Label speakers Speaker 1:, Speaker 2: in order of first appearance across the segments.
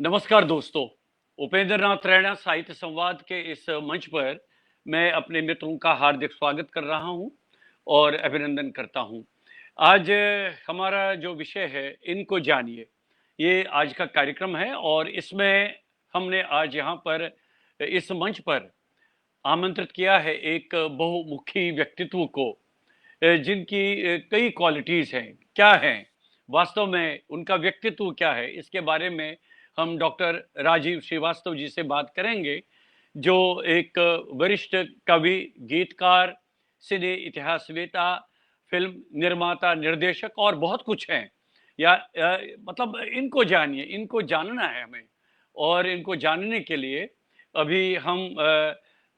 Speaker 1: नमस्कार दोस्तों। उपेंद्र नाथ रैना साहित्य संवाद के इस मंच पर मैं अपने मित्रों का हार्दिक स्वागत कर रहा हूं और अभिनंदन करता हूं। आज हमारा जो विषय है, इनको जानिए, ये आज का कार्यक्रम है और इसमें हमने आज यहाँ पर इस मंच पर आमंत्रित किया है एक बहुमुखी व्यक्तित्व को, जिनकी कई क्वालिटीज़ हैं। क्या हैं? वास्तव में उनका व्यक्तित्व क्या है? इसके बारे में हम डॉक्टर राजीव श्रीवास्तव जी से बात करेंगे, जो एक वरिष्ठ कवि, गीतकार, सिने इतिहासवेत्ता, फ़िल्म निर्माता, निर्देशक और बहुत कुछ हैं। मतलब इनको जानिए, इनको जानना है हमें और इनको जानने के लिए अभी हम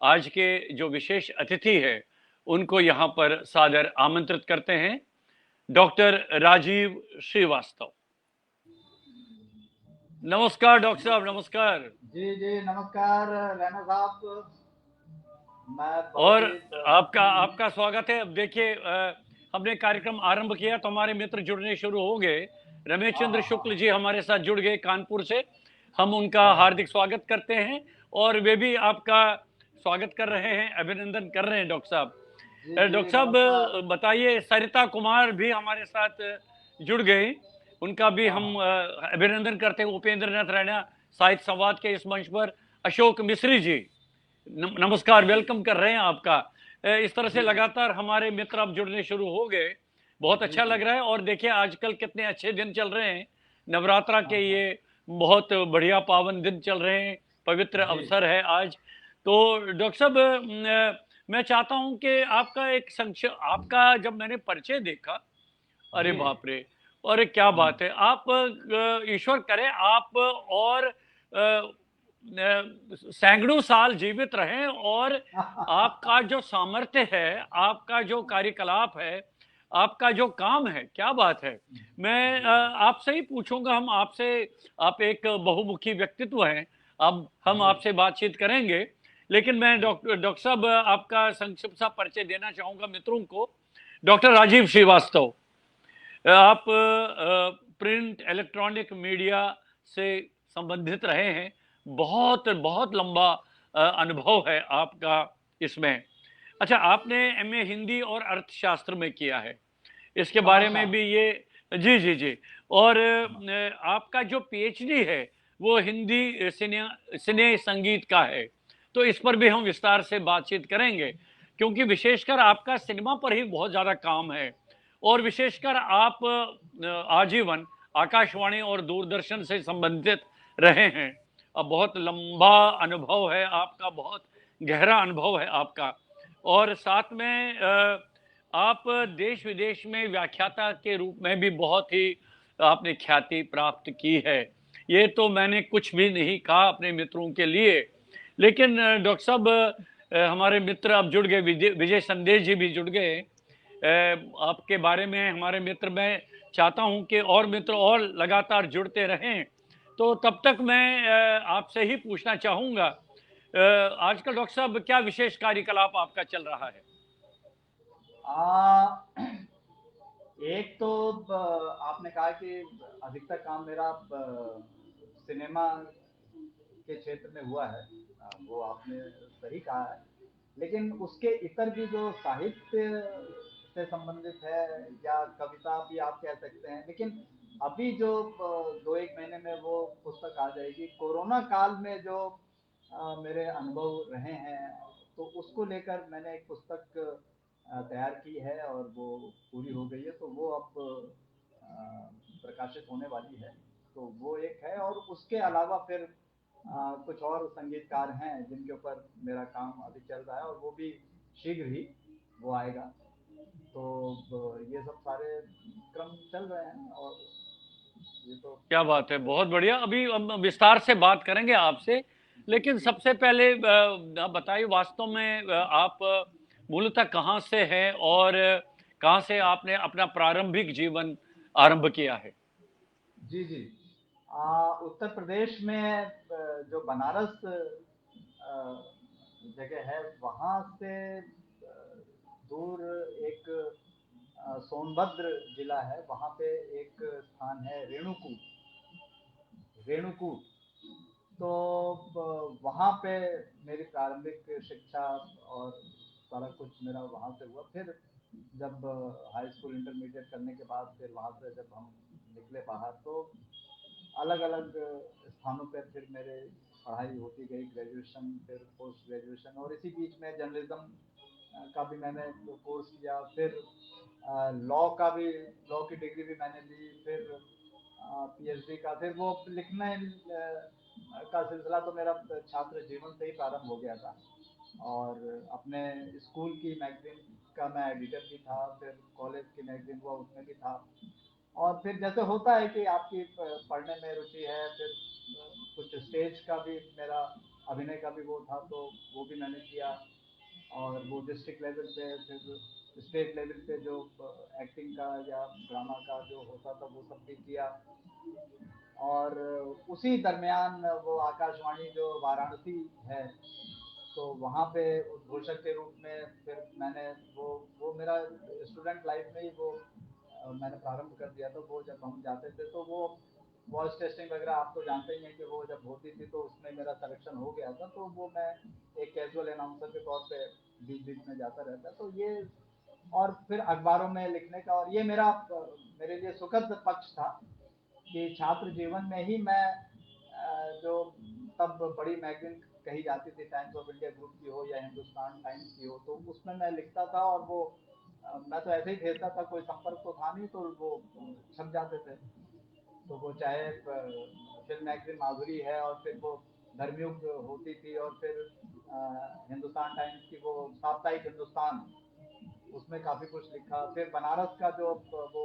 Speaker 1: आज के जो विशेष अतिथि हैं, उनको यहाँ पर सादर आमंत्रित करते हैं, डॉक्टर राजीव श्रीवास्तव। नमस्कार डॉक्टर साहब, नमस्कार।
Speaker 2: जी जी नमस्कार रैना साहब। मैं बहुत
Speaker 1: और
Speaker 2: ही
Speaker 1: आपका आपका स्वागत है। अब देखिए, हमने कार्यक्रम आरंभ किया तो हमारे मित्र जुड़ने शुरू हो गए। रमेश
Speaker 2: हाँ
Speaker 1: चंद्र
Speaker 2: हाँ हाँ
Speaker 1: शुक्ल
Speaker 2: हाँ।
Speaker 1: जी हमारे साथ जुड़ गए कानपुर से। हम उनका
Speaker 2: बहुत
Speaker 1: हार्दिक स्वागत करते हैं और वे भी आपका स्वागत कर रहे हैं, अभिनंदन कर रहे हैं डॉक्टर साहब।
Speaker 2: जी जी
Speaker 1: डॉक्टर साहब,
Speaker 2: नमस्कार।
Speaker 1: बताइए, सरिता कुमार भी हमारे साथ जुड़ गई। उनका भी
Speaker 2: हाँ
Speaker 1: हम
Speaker 2: हाँ
Speaker 1: अभिनंदन करते हैं उपेंद्र नाथ रैना साहित्य संवाद के इस मंच पर। अशोक मिश्री जी, नमस्कार,
Speaker 2: जी
Speaker 1: वेलकम कर रहे हैं आपका। इस तरह से
Speaker 2: जी जी
Speaker 1: लगातार हमारे मित्र अब जुड़ने शुरू हो गए। बहुत
Speaker 2: जी
Speaker 1: अच्छा
Speaker 2: जी।
Speaker 1: लग रहा है और देखिए आजकल कितने अच्छे दिन चल रहे हैं। नवरात्रा
Speaker 2: हाँ
Speaker 1: के
Speaker 2: हाँ।
Speaker 1: ये बहुत बढ़िया पावन दिन चल रहे हैं, पवित्र
Speaker 2: जी
Speaker 1: अवसर है आज। तो डॉक्टर साहब, मैं चाहता हूं कि आपका एक संक्षिप्त, आपका जब मैंने परिचय देखा, अरे
Speaker 2: जी।
Speaker 1: बाप रे! अरे क्या
Speaker 2: हम्म,
Speaker 1: बात है! आप ईश्वर करे आप और सैकड़ों साल जीवित रहें और आपका जो सामर्थ्य है, आपका जो कार्यकलाप है, आपका जो काम है, क्या बात है! मैं
Speaker 2: जी जी
Speaker 1: आपसे ही पूछूँगा, हम आपसे, आप एक बहुमुखी व्यक्तित्व हैं, अब हम
Speaker 2: जी
Speaker 1: आपसे बातचीत करेंगे। लेकिन मैं
Speaker 2: जी
Speaker 1: डॉक्टर साहब आपका संक्षिप्त सा परिचय देना चाहूँगा मित्रों को। डॉक्टर राजीव श्रीवास्तव, आप प्रिंट इलेक्ट्रॉनिक मीडिया से संबंधित रहे हैं। बहुत बहुत लंबा अनुभव है आपका इसमें। अच्छा, आपने एमए हिंदी और अर्थशास्त्र में किया है, इसके बारे
Speaker 2: समाज
Speaker 1: में भी
Speaker 2: शास्त्र।
Speaker 1: ये, जी जी जी। और
Speaker 2: हाँ
Speaker 1: आपका जो पीएचडी है वो हिंदी सिने सिने संगीत का है। तो इस पर भी हम विस्तार से बातचीत करेंगे, क्योंकि विशेषकर आपका सिनेमा पर ही बहुत ज़्यादा काम है और विशेषकर आप आजीवन आकाशवाणी और दूरदर्शन से संबंधित रहे हैं। अब बहुत लंबा अनुभव है आपका, बहुत गहरा अनुभव है आपका। और साथ में आप देश विदेश में व्याख्याता के रूप में भी बहुत ही आपने ख्याति प्राप्त की है। ये तो मैंने कुछ भी नहीं कहा अपने मित्रों के लिए। लेकिन डॉक्टर साहब, हमारे मित्र अब जुड़ गए, विजय विजय संदेश जी भी जुड़ गए। आपके बारे में हमारे मित्र, मैं चाहता हूं कि और मित्र और लगातार जुड़ते रहें। तो तब तक मैं आपसे ही पूछना चाहूंगा, आजकल डॉक्टर साहब क्या विशेष कार्यकलाप आपका चल रहा है?
Speaker 2: एक तो आपने कहा कि अधिकतर काम मेरा सिनेमा के क्षेत्र में हुआ है। वो आपने सही कहा है। लेकिन उसके इतर भी जो साहित्य से संबंधित है या कविता भी आप कह सकते हैं, लेकिन अभी जो 2 एक महीने में वो पुस्तक आ जाएगी कोरोना काल में जो मेरे अनुभव रहे हैं, तो उसको लेकर मैंने एक पुस्तक तैयार की है और वो पूरी हो गई है, तो वो अब प्रकाशित होने वाली है। तो वो एक है और उसके अलावा फिर कुछ और संगीतकार हैं जिनके ऊपर मेरा काम अभी चल रहा है और वो भी शीघ्र ही वो आएगा। तो ये सब सारे क्रम चल रहे हैं और ये तो
Speaker 1: क्या बात है,
Speaker 2: सब।
Speaker 1: बहुत बढ़िया। अभी हम विस्तार से बात करेंगे आपसे, लेकिन
Speaker 2: जी
Speaker 1: सबसे पहले आप बताइए, वास्तव में आप मूलतः कहाँ से हैं और कहाँ से आपने अपना प्रारंभिक जीवन आरंभ किया है?
Speaker 2: जी जी। उत्तर प्रदेश में जो बनारस जगह है वहाँ से दूर एक सोनभद्र जिला है, वहाँ पे एक स्थान है रेणुकूट। रेणुकूट तो वहाँ पे मेरी प्रारंभिक शिक्षा और सारा कुछ मेरा वहाँ से हुआ। फिर जब हाई स्कूल इंटरमीडिएट करने के बाद फिर वहाँ से जब हम निकले बाहर, तो अलग अलग स्थानों पर फिर मेरे पढ़ाई होती गई, ग्रेजुएशन फिर पोस्ट ग्रेजुएशन, और इसी बीच में जर्नलिज्म का भी मैंने कोर्स किया। फिर लॉ का भी, लॉ की डिग्री भी मैंने ली। फिर पीएचडी का, फिर वो लिखने का सिलसिला तो मेरा छात्र जीवन से ही प्रारंभ हो गया था। और अपने स्कूल की मैगजीन का मैं एडिटर भी था, फिर कॉलेज की मैगजीन हुआ उसमें भी था। और फिर जैसे होता है कि आपकी पढ़ने में रुचि है, फिर कुछ स्टेज का भी मेरा, अभिनय का भी वो था, तो वो भी मैंने किया। और वो डिस्ट्रिक्ट लेवल पे, फिर स्टेट लेवल पे जो एक्टिंग का या ड्रामा का जो होता था वो सब भी किया। और उसी दरमियान वो आकाशवाणी जो वाराणसी है, तो वहाँ पे उद्घोषक के रूप में फिर मैंने वो मेरा स्टूडेंट लाइफ में ही वो मैंने प्रारंभ कर दिया था। वो जब हम जाते थे तो वो वॉइस टेस्टिंग वगैरह आप तो जानते ही हैं कि वो जब होती थी तो उसमें मेरा सिलेक्शन हो गया था। तो वो मैं एक कैजुअल अनाउंसर के तौर पे बीच बीच में जाता रहता। तो ये, और फिर अखबारों में लिखने का, और ये मेरा मेरे लिए सुखद पक्ष था कि छात्र जीवन में ही मैं जो तब बड़ी मैगजीन कही जाती थी, टाइम्स ऑफ इंडिया ग्रुप की हो या हिंदुस्तान टाइम्स की हो, तो उसमें मैं लिखता था। और वो मैं तो ऐसे ही भेजता था, कोई संपर्क तो था नहीं, तो वो छप जाते थे। तो वो चाहे फिल्म मैगजीन माधुरी है, और फिर वो धर्मयुग होती थी, और फिर हिंदुस्तान टाइम्स की वो साप्ताहिक हिंदुस्तान, उसमें काफ़ी कुछ लिखा। फिर बनारस का जो वो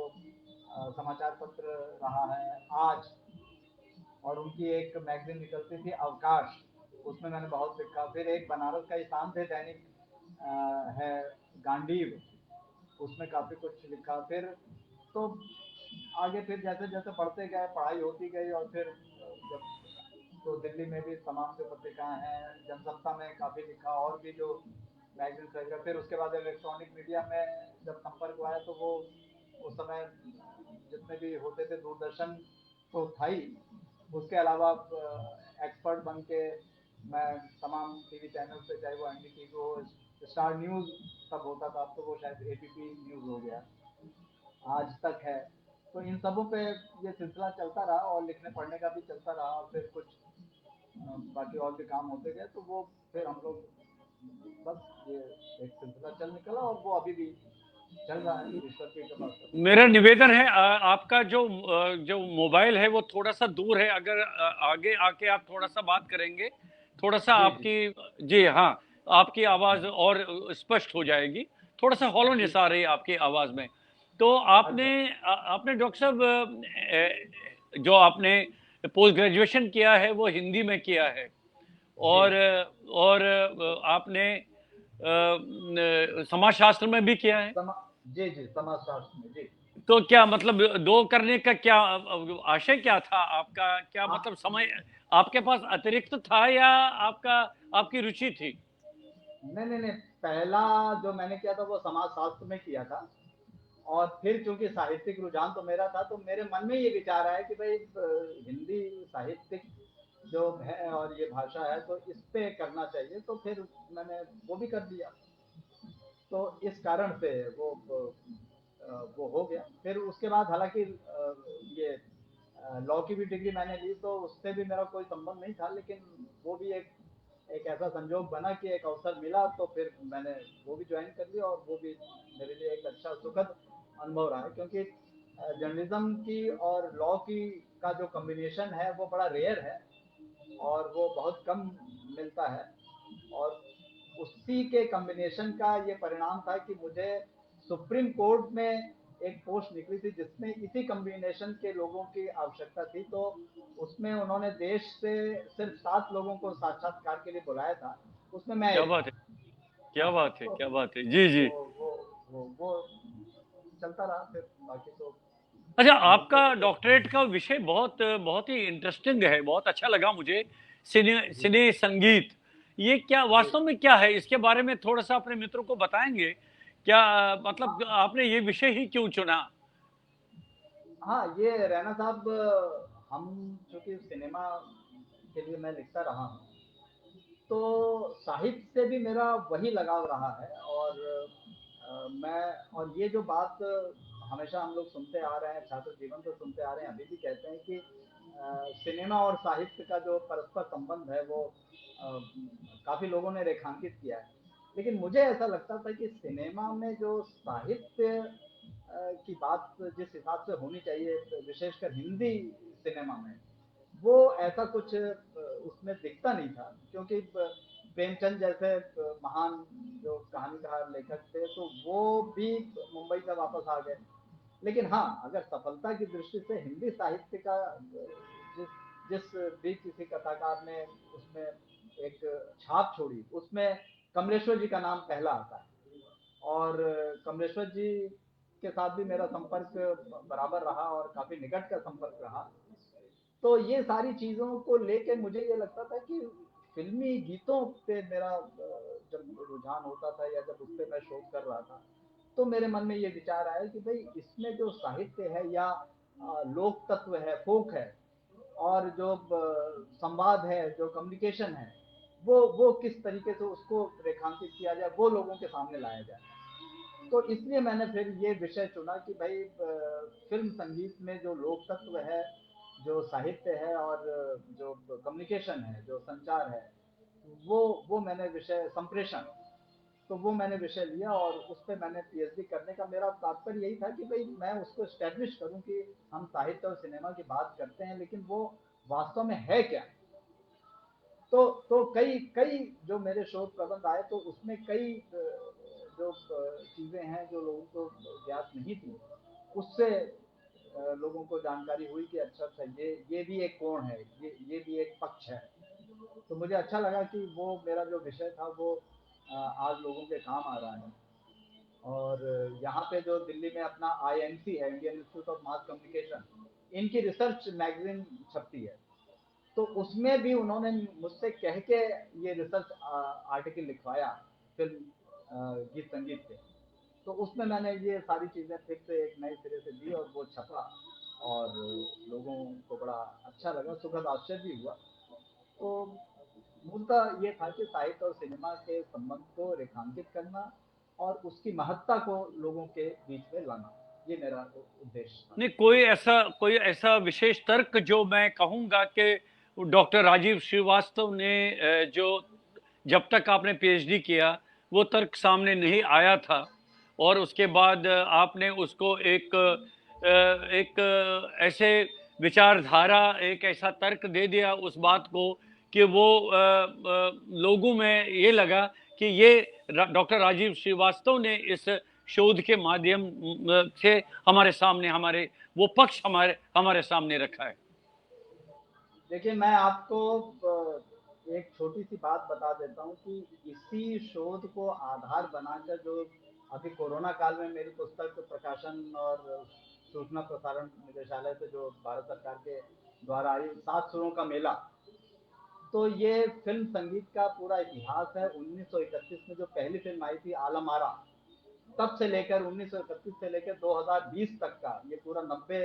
Speaker 2: समाचार पत्र रहा है आज, और उनकी एक मैगजीन निकलती थी अवकाश, उसमें मैंने बहुत लिखा। फिर एक बनारस का ही शांत है दैनिक है गांडीव, उसमें काफ़ी कुछ लिखा। फिर तो आगे फिर जैसे जैसे पढ़ते गए, पढ़ाई होती गई, और फिर जब तो दिल्ली में भी तमाम जो पत्रिकाएं हैं, जनसत्ता में काफ़ी लिखा, और भी जो मैगजीन वगैरह। फिर उसके बाद इलेक्ट्रॉनिक मीडिया में जब संपर्क हुआ तो वो उस समय जितने भी होते थे, दूरदर्शन तो था ही, उसके अलावा एक्सपर्ट बन के मैं तमाम टीवी चैनल पे, चाहे वो एनडीटीवी हो, स्टार न्यूज़ तब होता था, अब तो वो शायद एबीपी न्यूज़ हो गया, आज तक है। तो इन सबों पे ये सिलसिला चलता रहा, और लिखने पढ़ने का भी चलता रहा। और फिर कुछ बाकी और भी काम होते गए, तो वो फिर हम लोग बस ये एक सिलसिला चल निकला, और वो अभी भी चल रहा है, ईश्वर की कृपा से।
Speaker 1: मेरा निवेदन है, आपका जो मोबाइल है वो थोड़ा सा दूर है, अगर आगे आके आप थोड़ा सा बात करेंगे, थोड़ा सा
Speaker 2: जी जी
Speaker 1: आपकी, जी हाँ, आपकी आवाज और स्पष्ट हो जाएगी। थोड़ा सा हॉलोनेस
Speaker 2: ठीक।
Speaker 1: आ रही है आपकी आवाज में। तो आपने
Speaker 2: अच्छा।
Speaker 1: आपने डॉक्टर साहब, जो आपने पोस्ट ग्रेजुएशन किया है वो हिंदी में किया है,
Speaker 2: जी
Speaker 1: और आपने समाजशास्त्र में भी किया है।
Speaker 2: समा जी जी, समाजशास्त्र में जी।
Speaker 1: तो क्या मतलब दो करने का क्या आशय क्या था आपका, क्या
Speaker 2: हाँ,
Speaker 1: मतलब समय आपके पास अतिरिक्त था, या आपका आपकी रुचि थी?
Speaker 2: नहीं नहीं नहीं, पहला जो मैंने किया था वो समाजशास्त्र में किया था। और फिर चूंकि साहित्यिक रुझान तो मेरा था, तो मेरे मन में ये विचार आया कि भाई हिंदी साहित्यिक जो है और ये भाषा है, तो इस पे करना चाहिए। तो फिर मैंने वो भी कर दिया। तो इस कारण से वो हो गया। फिर उसके बाद हालांकि ये लॉ की भी डिग्री मैंने ली, तो उससे भी मेरा कोई संबंध नहीं था, लेकिन वो भी एक एक ऐसा संजोग बना कि एक अवसर मिला, तो फिर मैंने वो भी ज्वाइन कर लिया। और वो भी मेरे लिए एक अच्छा सुखद अनुभव रहा है, क्योंकि जर्नलिज्म की और लॉ की का जो कॉम्बिनेशन है वो बड़ा रेयर है, और वो बहुत कम मिलता है। और उसी के कॉम्बिनेशन का ये परिणाम था कि मुझे सुप्रीम कोर्ट में एक पोस्ट निकली थी जिसमें इसी कॉम्बिनेशन के लोगों की आवश्यकता थी। तो उसमें उन्होंने देश से सिर्फ 7 लोगों को साक्षात्कार के लिए बुलाया था, उसमें मैं
Speaker 1: क्या
Speaker 2: एक
Speaker 1: बात
Speaker 2: था।
Speaker 1: है, क्या
Speaker 2: हाँ,
Speaker 1: बात है,
Speaker 2: तो
Speaker 1: क्या बात है, जी जी।
Speaker 2: वो वो वो चलता रहा फिर, बाकी तो
Speaker 1: अच्छा,
Speaker 2: मुझको
Speaker 1: आपका
Speaker 2: तो फिर।
Speaker 1: डॉक्टरेट का विषय बहुत बहुत ही इंटरेस्टिंग है, बहुत अच्छा लगा मुझे। सिने
Speaker 2: जी
Speaker 1: सिने संगीत, ये क्या
Speaker 2: जी।
Speaker 1: वास्तव में क्या है, इसके बारे में थोड़ा सा अपने मित्रों को बताएंगे क्या? मतलब
Speaker 2: हाँ
Speaker 1: आपने ये विषय ही क्यों चुना?
Speaker 2: हाँ, ये रैना साहब, हम चूंकि सिनेमा के लिए मैं लिखता रहा हूँ, तो साहित्य से भी मेरा वही लगाव रहा है। और मैं, और ये जो बात हमेशा हम लोग सुनते आ रहे हैं, छात्र जीवन से सुनते आ रहे हैं, अभी भी कहते हैं कि सिनेमा और साहित्य का जो परस्पर संबंध है वो काफी लोगों ने रेखांकित किया है। लेकिन मुझे ऐसा लगता था कि सिनेमा में जो साहित्य की बात जिस हिसाब से होनी चाहिए, विशेषकर हिंदी सिनेमा में, वो ऐसा कुछ उसमें दिखता नहीं था। क्योंकि प्रेमचंद जैसे महान जो कहानीकार लेखक थे, तो वो भी मुंबई से वापस आ गए। लेकिन हाँ, अगर सफलता की दृष्टि से हिंदी साहित्य का जिस जिस भी किसी कथाकार ने उसमें एक छाप छोड़ी, उसमें कमलेश्वर जी का नाम पहला आता है। और कमलेश्वर जी के साथ भी मेरा संपर्क बराबर रहा और काफी निकट का संपर्क रहा। तो ये सारी चीजों को लेके मुझे ये लगता था कि फिल्मी गीतों पे मेरा जब रुझान होता था या जब उस पर मैं शोध कर रहा था, तो मेरे मन में ये विचार आया कि भाई इसमें जो साहित्य है या लोक तत्व है, फोक है, और जो संवाद है, जो कम्युनिकेशन है, वो किस तरीके से उसको रेखांकित किया जाए, वो लोगों के सामने लाया जाए। तो इसलिए मैंने फिर ये विषय चुना कि भाई फिल्म संगीत में जो लोक तत्व है, जो साहित्य है, और जो कम्युनिकेशन है, जो संचार है, वो मैंने विषय संप्रेषण, तो वो मैंने विषय लिया। और उस पर मैंने पीएचडी करने का मेरा तात्पर्य यही था कि भाई मैं उसको स्टैब्लिश करूं कि हम साहित्य और सिनेमा की बात करते हैं, लेकिन वो वास्तव में है क्या। तो कई कई जो मेरे शोध प्रबंध आए, तो उसमें कई जो चीजें हैं जो लोगों को ज्ञात नहीं थी, उससे लोगों को जानकारी हुई कि अच्छा अच्छा, ये भी एक कोण है, ये भी एक पक्ष है। तो मुझे अच्छा लगा कि वो मेरा जो विषय था वो आज लोगों के काम आ रहा है। और यहाँ पे जो दिल्ली में अपना आईएमसी है, Indian institute of mass communication, इनकी रिसर्च मैगजीन छपती है। तो उसमें भी उन्होंने मुझसे कह के ये रिसर्च आर्टिकल लिखवाया फिल्म गीत संगीत पे। तो उसमें मैंने ये सारी चीज़ें फिर से एक नए सिरे से दी और वो छपा, और लोगों को बड़ा अच्छा लगा, सुखद आश्चर्य भी हुआ। तो मूलतः ये था कि साहित्य और सिनेमा के संबंध को रेखांकित करना और उसकी महत्ता को लोगों के बीच में लाना, ये मेरा उद्देश्य था।
Speaker 1: नहीं, कोई ऐसा विशेष तर्क जो मैं कहूँगा कि डॉक्टर राजीव श्रीवास्तव ने जो जब तक आपने पीएचडी किया वो तर्क सामने नहीं आया था, और उसके बाद आपने उसको एक ऐसे विचारधारा, एक ऐसा तर्क दे दिया उस बात को कि वो लोगों में ये लगा कि ये डॉक्टर राजीव श्रीवास्तव ने इस शोध के माध्यम से हमारे सामने हमारे वो पक्ष हमारे सामने रखा है।
Speaker 2: देखिए, मैं आपको एक छोटी सी बात बता देता हूँ कि इसी शोध को आधार बनाकर जो अभी कोरोना काल में मेरी पुस्तक प्रकाशन और सूचना प्रसारण निदेशालय से जो भारत सरकार के द्वारा आई, सात सुरों का मेला, तो ये फिल्म संगीत का पूरा इतिहास है। 1931 में जो पहली फिल्म आई थी आलम आरा, तब से लेकर 1931 से लेकर 2020 तक का ये पूरा 90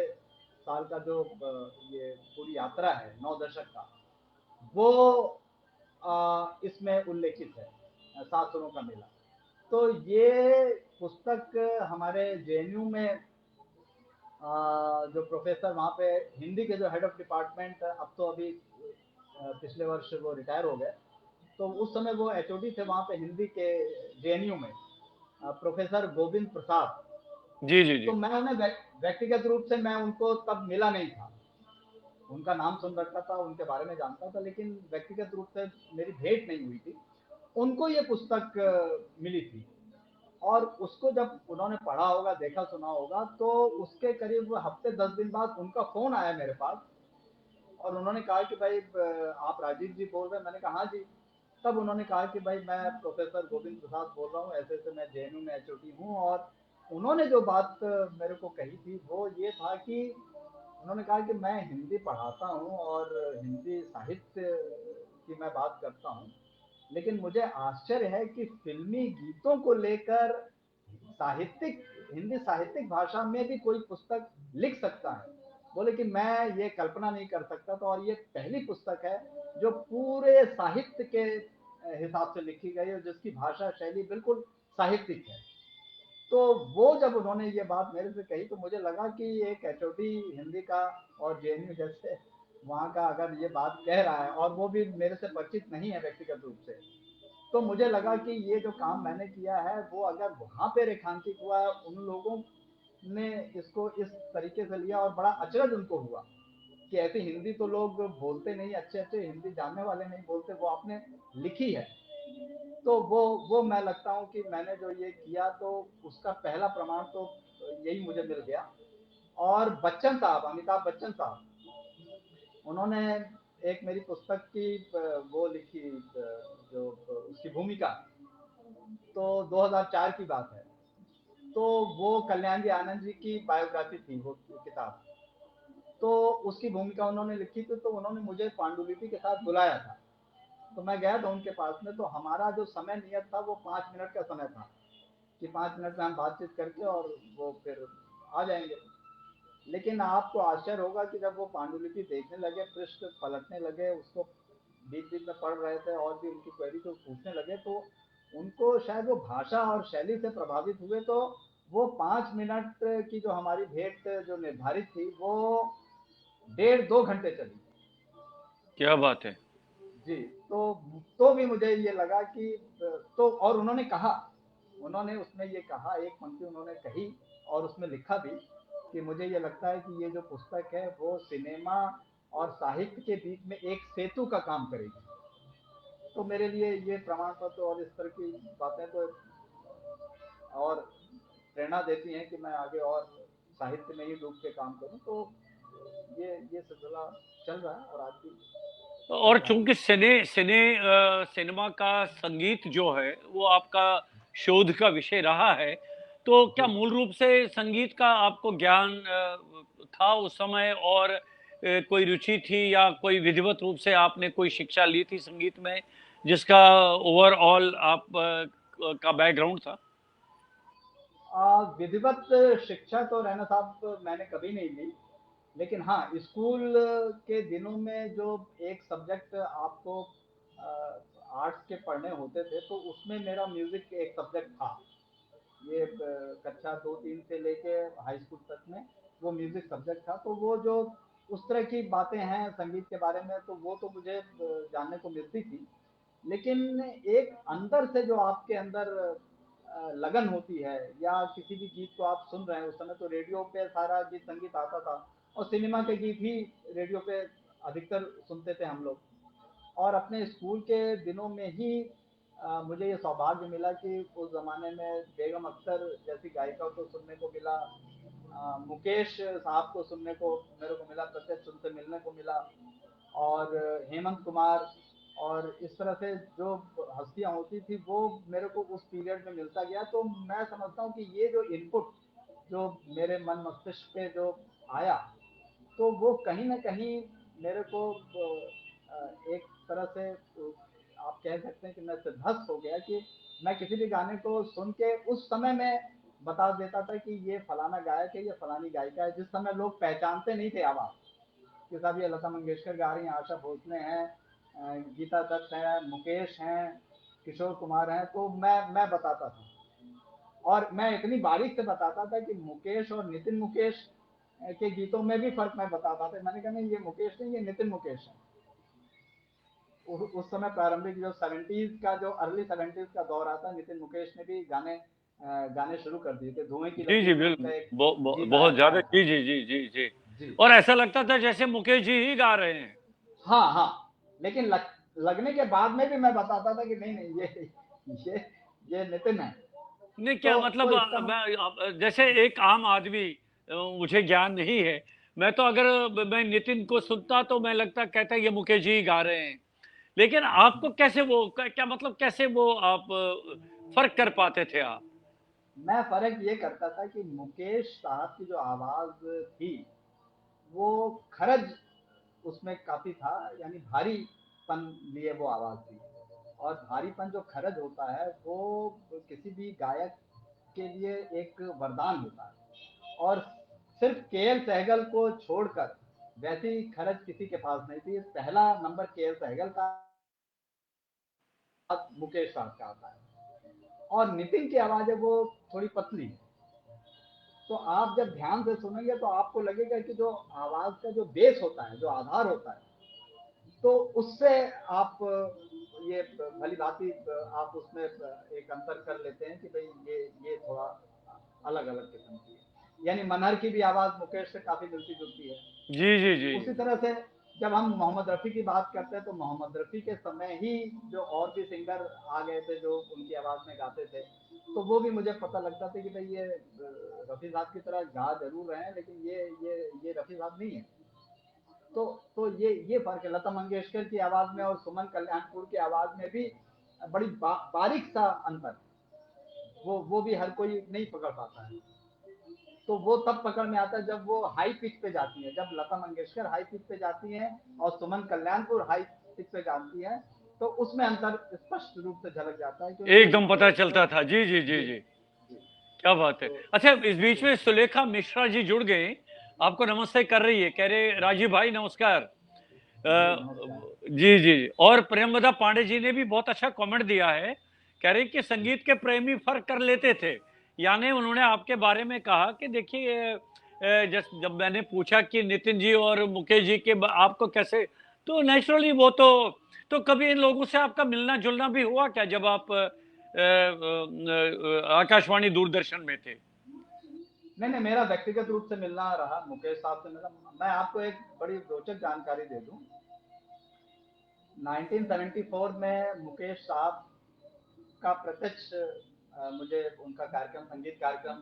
Speaker 2: साल का जो ये पूरी यात्रा है, 9 दशक का, वो इसमें उल्लेखित है, सात सुरों का मेला। तो ये पुस्तक हमारे जेएनयू में जो प्रोफेसर वहाँ पे हिंदी के जो हेड ऑफ डिपार्टमेंट, अब तो अभी पिछले वर्ष वो रिटायर हो गए, तो उस समय वो एचओडी थे वहाँ पे हिंदी के जेएनयू में, प्रोफेसर गोविंद प्रसाद।
Speaker 1: जी जी
Speaker 2: तो
Speaker 1: जी।
Speaker 2: मैं उन्हें व्यक्तिगत रूप से मैं उनको तब मिला नहीं था, उनका नाम सुन रखा था, उनके बारे में जानता था, लेकिन व्यक्तिगत रूप से मेरी भेंट नहीं हुई थी। उनको ये पुस्तक मिली थी, और उसको जब उन्होंने पढ़ा होगा, देखा सुना होगा, तो उसके करीब हफ्ते 10 दिन बाद उनका फोन आया मेरे पास, और उन्होंने कहा कि भाई आप राजीव जी बोल रहे हैं। मैंने कहा हाँ जी। तब उन्होंने कहा कि भाई मैं प्रोफेसर गोविंद प्रसाद बोल रहा हूँ, ऐसे ऐसे मैं जेएनयू में एचओडी हूँ। और उन्होंने जो बात मेरे को कही थी वो ये था कि उन्होंने कहा कि मैं हिंदी पढ़ाता हूँ और हिंदी साहित्य की मैं बात करता हूँ, लेकिन मुझे आश्चर्य है कि फिल्मी गीतों को लेकर साहित्यिक हिंदी साहित्यिक भाषा में भी कोई पुस्तक लिख सकता है। बोले कि मैं ये कल्पना नहीं कर सकता था, और ये पहली पुस्तक है जो पूरे साहित्य के हिसाब से लिखी गई है, जिसकी भाषा शैली बिल्कुल साहित्यिक है। तो वो जब उन्होंने ये बात मेरे से कही तो मुझे लगा कि एक एचओडी हिंदी का और जेएनयू जैसे वहाँ का अगर ये बात कह रहा है, और वो भी मेरे से परिचित नहीं है व्यक्तिगत रूप से, तो मुझे लगा कि ये जो काम मैंने किया है वो अगर वहाँ पे रेखांकित हुआ है, उन लोगों ने इसको इस तरीके से लिया और बड़ा अचरज उनको हुआ कि ऐसी हिंदी तो लोग बोलते नहीं, अच्छे अच्छे हिंदी जानने वाले नहीं बोलते, वो आपने लिखी है। तो वो मैं लगता हूँ कि मैंने जो ये किया तो उसका पहला प्रमाण तो यही मुझे मिल गया। और बच्चन साहब, अमिताभ बच्चन साहब, उन्होंने एक मेरी पुस्तक की वो लिखी, जो उसकी भूमिका, तो 2004 की बात है। तो वो कल्याण जी आनंद जी की बायोग्राफी थी वो किताब। तो उसकी भूमिका उन्होंने लिखी थी, तो उन्होंने मुझे पांडुलिपि के साथ बुलाया था। तो मैं गया था उनके पास में, तो हमारा जो समय नियत था वो 5 मिनट का समय था कि 5 मिनट में हम बातचीत करके और वो फिर आ जाएंगे। लेकिन आपको आश्चर्य होगा कि जब वो पांडुलिपि देखने लगे, पृष्ठ पलटने लगे, उसको बीच बीच में पढ़ रहे थे और भी उनकी क्वेरी को पूछने लगे, तो उनको शायद वो भाषा और शैली से प्रभावित हुए। तो वो 5 मिनट की जो हमारी भेंट जो निर्धारित थी वो 1.5 2 घंटे चली।
Speaker 1: क्या बात है।
Speaker 2: जी। तो भी मुझे ये लगा कि तो और उन्होंने कहा, उन्होंने उसमें ये कहा, एक पंक्ति उन्होंने कही और उसमें लिखा भी कि मुझे ये लगता है कि ये जो पुस्तक है वो सिनेमा और साहित्य के बीच में एक सेतु का काम करेगी। तो मेरे लिए ये प्रमाण पत्र और इस तरह की बातें तो और प्रेरणा देती हैं कि मैं आगे और साहित्य में ही डूब के काम करूं। तो ये सिलसिला चल रहा है और आज भी चल
Speaker 1: और
Speaker 2: रहा है।
Speaker 1: चूंकि सिनेमा का संगीत जो है वो आपका शोध का विषय रहा है, तो क्या
Speaker 2: जी।
Speaker 1: मूल रूप से संगीत का आपको ज्ञान था उस समय, और कोई रुचि थी या कोई विधिवत रूप से आपने कोई शिक्षा ली थी संगीत में, जिसका ओवरऑल आप का बैकग्राउंड था?
Speaker 2: विधिवत शिक्षा तो रहना साहब मैंने कभी नहीं ली। लेकिन हाँ, स्कूल के दिनों में जो एक सब्जेक्ट आपको आर्ट्स के पढ़ने होते थे, तो उसमें मेरा म्यूजिक एक सब्जेक्ट था। ये कक्षा 2 3 से लेके हाई स्कूल तक में वो म्यूजिक सब्जेक्ट था। तो वो जो उस तरह की बातें हैं संगीत के बारे में, तो वो तो मुझे जानने को मिलती थी। लेकिन एक अंदर से जो आपके अंदर लगन होती है, या किसी भी गीत को आप सुन रहे हैं, उस समय तो रेडियो पे सारा गीत संगीत आता था और सिनेमा के गीत ही रेडियो पे अधिकतर सुनते थे हम लोग। और अपने स्कूल के दिनों में ही मुझे ये सौभाग्य मिला कि उस ज़माने में बेगम अख्तर जैसी गायिका को सुनने को मिला, मुकेश साहब को सुनने को मेरे को मिला, प्रत्यक्ष उनसे मिलने को मिला, और हेमंत कुमार, और इस तरह से जो हस्तियां होती थी वो मेरे को उस पीरियड में मिलता गया। तो मैं समझता हूँ कि ये जो इनपुट जो मेरे मन मस्तिष्क पे जो आया, तो वो कहीं ना कहीं मेरे को एक तरह से आप कह सकते हैं कि मैं सिद्धस्त हो गया कि मैं किसी भी गाने को सुन के उस समय में बता देता था कि ये फलाना गायक है, ये फलानी गायिका है। जिस समय लोग पहचानते नहीं थे आवाज कि साहब ये लता मंगेशकर गा रही हैं, आशा भोसले हैं, गीता दत्त हैं, मुकेश हैं, किशोर कुमार हैं, तो मैं बताता था। और मैं इतनी बारीक से बताता था कि मुकेश और नितिन मुकेश के गीतों में भी फर्क मैं बताता था। मैंने कहा नहीं, ये मुकेश नहीं, ये नितिन मुकेश है। उस समय प्रारंभिक जो 70s का, जो अर्ली 70s का दौर आता, नितिन मुकेश ने भी गाने शुरू कर दिए थे। धुएं की
Speaker 1: जी जी
Speaker 2: लकीर में उनका
Speaker 1: बिल्कुल।
Speaker 2: एक गीत आया
Speaker 1: बहुत
Speaker 2: था
Speaker 1: ज्यादा।
Speaker 2: आया था।
Speaker 1: जी जी जी जी जी।
Speaker 2: जी।
Speaker 1: और ऐसा लगता था जैसे मुकेश जी ही गा रहे हैं।
Speaker 2: हाँ हाँ। लेकिन लगने के बाद में भी मैं बताता था कि नहीं नहीं, ये ये नितिन है।
Speaker 1: नहीं, क्या
Speaker 2: तो
Speaker 1: मतलब
Speaker 2: इसका
Speaker 1: जैसे एक आम आदमी, मुझे ज्ञान नहीं है, मैं तो अगर मैं नितिन को सुनता तो मैं लगता कहता ये मुकेश जी गा रहे हैं। लेकिन आपको कैसे वो क्या मतलब, कैसे वो आप फर्क कर पाते थे आप?
Speaker 2: मैं फर्क ये करता था कि मुकेश साहब की जो आवाज थी वो खरज उसमें काफी था, यानी भारीपन लिए वो आवाज थी। और भारीपन जो खरज होता है वो किसी भी गायक के लिए एक वरदान होता है। और सिर्फ केएल सहगल को छोड़कर वैसी खर्च किसी के पास नहीं थी। पहला नंबर केएल सहगल का, मुकेश साहब का आता है। और नितिन की आवाज है वो थोड़ी पतली है, तो आप जब ध्यान से सुनेंगे तो आपको लगेगा कि जो आवाज का जो बेस होता है, जो आधार होता है, तो उससे आप ये भली भांति आप उसमें एक अंतर कर लेते हैं कि भाई ये थोड़ा अलग अलग किस्म की है। यानी मनहर की भी आवाज मुकेश से काफी मिलती जुलती है।
Speaker 1: जी जी जी।
Speaker 2: उसी तरह से जब हम मोहम्मद रफ़ी की बात करते हैं तो मोहम्मद रफ़ी के समय ही जो और भी सिंगर आ गए थे जो उनकी आवाज़ में गाते थे, तो वो भी मुझे पता लगता था कि भाई ये रफ़ी साहब की तरह गा जरूर रहे हैं, लेकिन ये रफ़ी साहब नहीं है। तो ये फ़र्क है लता मंगेशकर की आवाज़ में और सुमन कल्याणपुर की आवाज़ में भी बड़ी बारीक सा अंतर, वो भी हर कोई नहीं पकड़ पाता है। तो वो तब पकड़ में आता है जब वो हाई पिच पे जाती है, जब लता मंगेशकर हाई पिच पे जाती हैं और सुमन कल्याणपुर हाई पिच पे जाती है, तो उसमें अंतर स्पष्ट रूप से झलक जाता है, क्योंकि
Speaker 1: एकदम पता चलता था। जी जी जी
Speaker 2: जी
Speaker 1: जी।
Speaker 2: जी।
Speaker 1: क्या बात है।
Speaker 2: तो
Speaker 1: अच्छा, इस बीच
Speaker 2: जी
Speaker 1: में सुलेखा मिश्रा जी जुड़ गए, आपको नमस्ते कर रही है, कह रहे राजीव भाई नमस्कार।
Speaker 2: जी नमस्कार।
Speaker 1: जी जी। और प्रेमवदा पांडे जी ने भी बहुत अच्छा कमेंट दिया है, कह रहे कि संगीत के प्रेमी फर्क कर लेते थे। यानी उन्होंने आपके बारे में कहा कि देखिए, जब मैंने पूछा कि नितिन जी और मुकेश जी के आपको कैसे, तो नेचुरली वो तो कभी इन लोगों से आपका मिलना जुलना भी हुआ क्या जब आप आकाशवाणी दूरदर्शन में थे?
Speaker 2: नहीं नहीं, मेरा व्यक्तिगत रूप से मिलना रहा मुकेश साहब से मिला। मैं आपको एक बड़ी रोचक जानकारी दे दूं। 1974 में मुकेश साहब का प्रत्यक्ष मुझे उनका कार्यक्रम, संगीत कार्यक्रम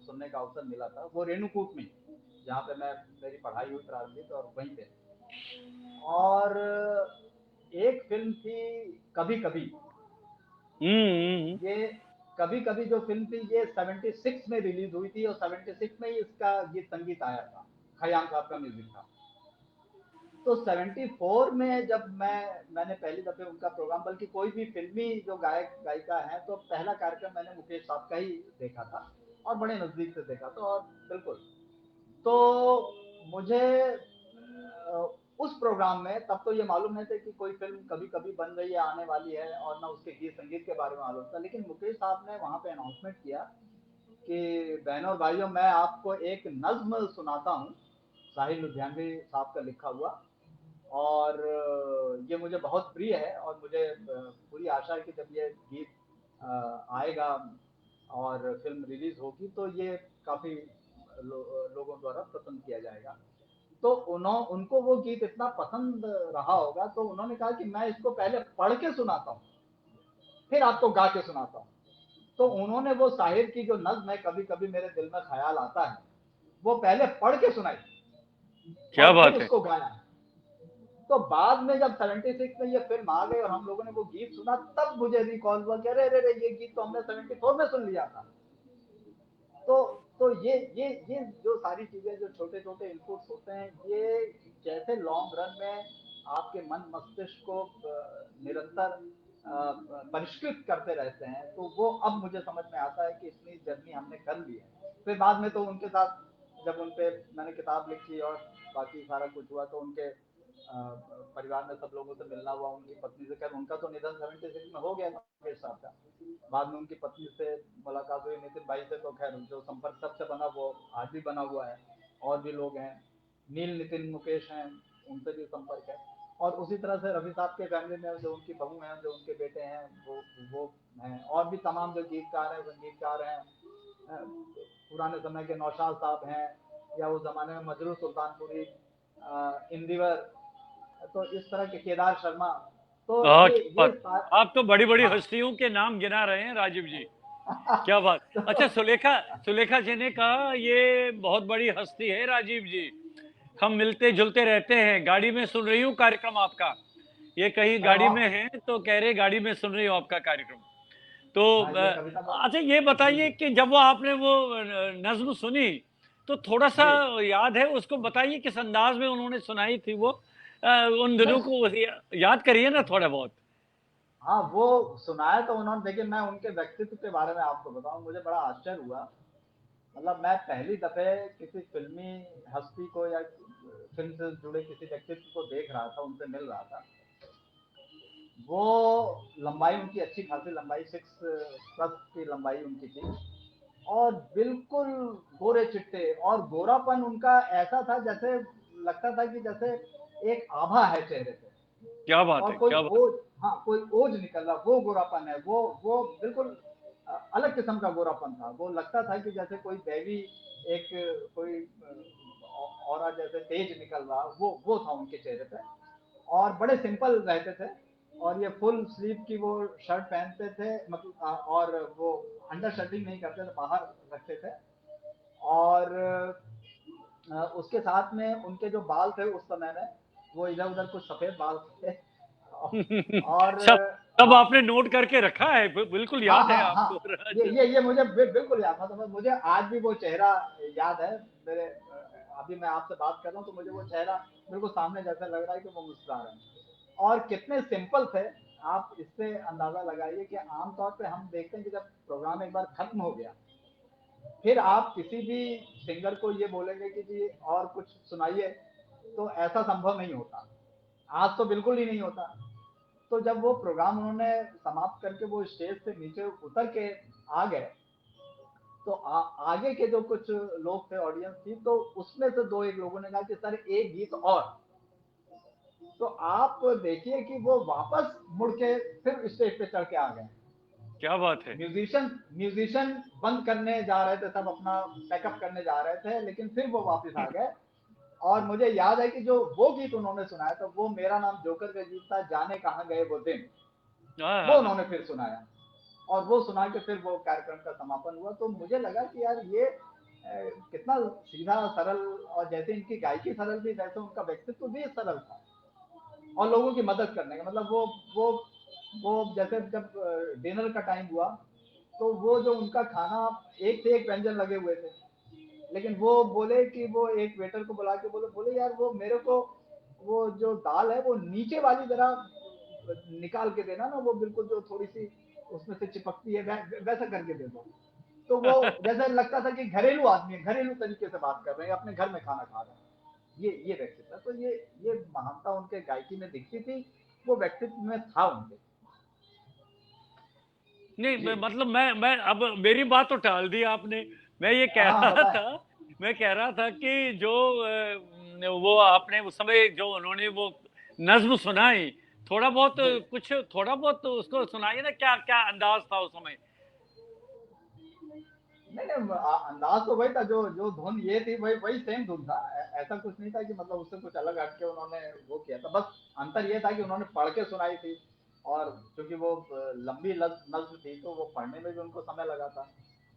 Speaker 2: सुनने का अवसर मिला था। वो रेणुकूट में, जहाँ पे मैं मेरी पढ़ाई हुई प्रारंभिक, और वहीं पे। और एक फिल्म थी कभी कभी।
Speaker 1: हम्म।
Speaker 2: ये कभी कभी जो फिल्म थी ये 76 में रिलीज हुई थी, और 76 में ही इसका गीत संगीत आया था, खयाम साहब का म्यूजिक था। तो 74 में जब मैंने पहली दफे उनका प्रोग्राम, बल्कि कोई भी फिल्मी जो गायक गायिका है, तो पहला कार्यक्रम मैंने मुकेश साहब का ही देखा था, और बड़े नजदीक से देखा था। और बिल्कुल, तो मुझे उस प्रोग्राम में तब तो ये मालूम नहीं था कि कोई फिल्म कभी कभी बन रही है, आने वाली है, और ना उसके गीत संगीत के बारे में मालूम था। लेकिन मुकेश साहब ने वहां पे अनाउंसमेंट किया कि बहनों और भाइयों, मैं आपको एक नज्म सुनाता हूँ, साहिल लुधियानवी साहब का लिखा हुआ। और ये मुझे बहुत प्रिय है, और मुझे पूरी आशा है कि जब ये गीत आएगा और फिल्म रिलीज होगी तो ये काफी लोगों द्वारा पसंद किया जाएगा। तो उनको वो गीत इतना पसंद रहा होगा, तो उन्होंने कहा कि मैं इसको पहले पढ़ के सुनाता हूँ, फिर आपको गा के सुनाता हूँ। तो उन्होंने वो साहिर की जो नज्म है, कभी कभी मेरे दिल में ख्याल आता है, वो पहले पढ़ के सुनाई,
Speaker 1: क्या
Speaker 2: और फिर
Speaker 1: बात है।
Speaker 2: उसको गाया। तो बाद में जब 76 में ये फिल्म आ गई और हम लोगों ने वो गीत सुना, तब मुझे रिकॉल हुआ कि अरे अरे ये गीत तो हमने 74 में सुन लिया था। तो तो ये जो सारी चीजें, जो छोटे छोटे इनपुट्स होते हैं, ये जैसे लॉन्ग रन में आपके मन मस्तिष्क को निरंतर परिष्कृत करते रहते हैं, तो वो अब मुझे समझ में आता है कि इतनी जर्नी हमने कर ली है। फिर बाद में तो उनके साथ जब उनपे मैंने किताब लिखी और बाकी सारा कुछ हुआ, तो उनके परिवार में सब लोगों से मिलना हुआ, उनकी पत्नी से। खैर उनका तो निधन 76 में हो गया था मुकेश साहब का। बाद में उनकी पत्नी से मुलाकात हुई, नितिन भाई से तो खैर जो संपर्क सबसे बना वो आज भी बना हुआ है। और भी लोग हैं, नील नितिन मुकेश हैं, उनसे भी संपर्क है। और उसी तरह से रफी साहब के फैमिली में जो उनकी बहू हैं, जो उनके बेटे हैं, वो हैं। और भी तमाम जो गीतकार हैं, संगीतकार हैं, पुराने समय के नौशाद साहब हैं, या उस जमाने में मजरू सुल्तानपुरी, इंदिवर, तो इस तरह के केदार शर्मा। तो
Speaker 1: क्या बात। आप तो बड़ी बड़ी
Speaker 2: हाँ।
Speaker 1: हस्तियों के नाम गिना रहे हैं राजीव जी। क्या बात। अच्छा,
Speaker 2: तो
Speaker 1: सुलेखा सुलेखा जी ने कहा ये बहुत बड़ी हस्ती है राजीव जी, हम मिलते जुलते रहते हैं, गाड़ी में सुन रही हूँ कार्यक्रम आपका। ये कहीं
Speaker 2: अरे
Speaker 1: गाड़ी
Speaker 2: वाह।
Speaker 1: में है तो कह रहे गाड़ी में सुन रही हूँ आपका कार्यक्रम। तो
Speaker 2: हाँ, ये कविता
Speaker 1: अच्छा, ये
Speaker 2: जी
Speaker 1: बताइए
Speaker 2: जी
Speaker 1: कि जब वो आपने वो नज्म सुनी, तो थोड़ा सा
Speaker 2: जी।
Speaker 1: याद है उसको बताइए किस अंदाज में उन्होंने सुनाई थी वो, उन
Speaker 2: नहीं,
Speaker 1: दिनों को याद करिए ना थोड़ा बहुत।
Speaker 2: हाँ वो सुनाया तो उन्होंने, देखिए मैं उनके व्यक्तित्व के बारे में आपको बताऊं, मुझे बड़ा आश्चर्य हुआ। मतलब मैं पहली दफे किसी फिल्मी हस्ती को या फिल्म से जुड़े किसी व्यक्तित्व को देख रहा था, उनसे मिल रहा था। वो लंबाई उनकी अच्छी खासी लंबाई 6+ की लंबाई उनकी थी, और बिल्कुल गोरे चिट्टे, और गोरापन उनका ऐसा था जैसे लगता था कि जैसे एक आभा है चेहरे पे,
Speaker 1: क्या बात
Speaker 2: और
Speaker 1: है,
Speaker 2: कोई
Speaker 1: क्या बात
Speaker 2: ओज, हाँ कोई ओज निकल रहा, वो गोरापन है, वो बिल्कुल अलग किस्म का गोरापन था। वो लगता था कि जैसे कोई दैवी एक कोई औरा जैसे तेज निकल रहा, वो था उनके चेहरे पे। और बड़े सिंपल रहते थे, और ये फुल स्लीव की वो शर्ट पहनते थे, मतलब और वो अंडर शर्टिंग नहीं करते थे, बाहर रखते थे। और उसके साथ में उनके जो बाल थे उस समय में, वो इधर उधर कुछ सफेद बाल थे।
Speaker 1: है।
Speaker 2: और
Speaker 1: सब सब
Speaker 2: हाँ
Speaker 1: आपने नोट करके रखा है, बिल्कुल
Speaker 2: हाँ
Speaker 1: याद है
Speaker 2: हाँ हाँ,
Speaker 1: आपको।
Speaker 2: ये मुझे बिल्कुल याद, मतलब मुझे आज भी वो चेहरा याद है मेरे। अभी मैं आपसे बात कर रहा हूँ तो मुझे वो चेहरा बिल्कुल सामने जैसा लग रहा है कि वो मुस्कुरा रहे हैं। और कितने सिंपल थे, आप इससे अंदाजा लगाइए कि आमतौर पे हम देखते हैं कि जब प्रोग्राम एक बार खत्म हो गया, फिर आप किसी भी सिंगर को ये बोलेंगे कि जी और कुछ सुनाइए, तो ऐसा संभव नहीं होता। आज तो बिल्कुल ही नहीं होता। तो जब वो प्रोग्राम उन्होंने समाप्त करके वो स्टेज से नीचे उतर के आ गए, तो आगे के जो कुछ लोग थे, ऑडियंस थी, तो उसमें से दो एक लोगों ने कहा कि सर एक गीत और। तो आप देखिए कि वो वापस मुड़ के फिर स्टेज पे चढ़ के आ गए।
Speaker 1: क्या बात है।
Speaker 2: म्यूजिशियन म्यूजिशियन बंद करने जा रहे थे, सब अपना पैकअप करने जा रहे थे, लेकिन फिर वो वापस आ गए। और मुझे याद है कि जो वो गीत उन्होंने सुनाया था, वो मेरा नाम जोकर का गीत था, जाने कहाँ गए वो दिन,
Speaker 1: हाँ
Speaker 2: वो
Speaker 1: हाँ हाँ।
Speaker 2: उन्होंने फिर सुनाया। और वो सुना के फिर वो कार्यक्रम का समापन हुआ। तो मुझे लगा कि यार ये कितना सीधा सरल, और जैसे इनकी गायकी सरल थी, वैसे उनका व्यक्तित्व भी सरल था, और लोगों की मदद करने का मतलब वो जैसे जब डिनर का टाइम हुआ, तो वो जो उनका खाना, एक से एक व्यंजन लगे हुए थे, लेकिन वो बोले कि वो एक वेटर को बुला के बोले बोले यार वो मेरे को वो जो दाल है वो नीचे वाली जरा निकाल के देना ना, वो बिल्कुल जो थोड़ी सी उसमें से चिपकती है, वैसा करके दे दो। तो वो जैसे लगता था कि घरेलू आदमी है, घरेलू तरीके से बात कर रहे हैं, अपने घर में खाना खा रहे हैं। ये व्यक्तित्व था। तो ये महानता उनके गायकी में दिखती थी, वो व्यक्तित्व में था उनके।
Speaker 1: नहीं,
Speaker 2: जी
Speaker 1: मतलब मैं अब मेरी बात तो टाल दी आपने। मैं ये कह
Speaker 2: हाँ
Speaker 1: रहा
Speaker 2: बताएं।
Speaker 1: था, मैं कह रहा था कि जो वो आपने उस समय जो उन्होंने वो नज्म सुनाई, थोड़ा बहुत
Speaker 2: जी
Speaker 1: कुछ थोड़ा बहुत तो उसको सुनाइए ना, क्या क्या अंदाज था उस समय।
Speaker 2: नहीं नहीं, अंदाज तो वही था, जो जो धुन ये थी वही वही सेम धुन था। ऐसा कुछ नहीं था कि मतलब उससे कुछ अलग हटके उन्होंने वो किया था। बस अंतर ये था कि उन्होंने पढ़ के सुनाई थी, और क्योंकि वो लंबी नज्म थी, तो वो पढ़ने में भी उनको समय लगा था।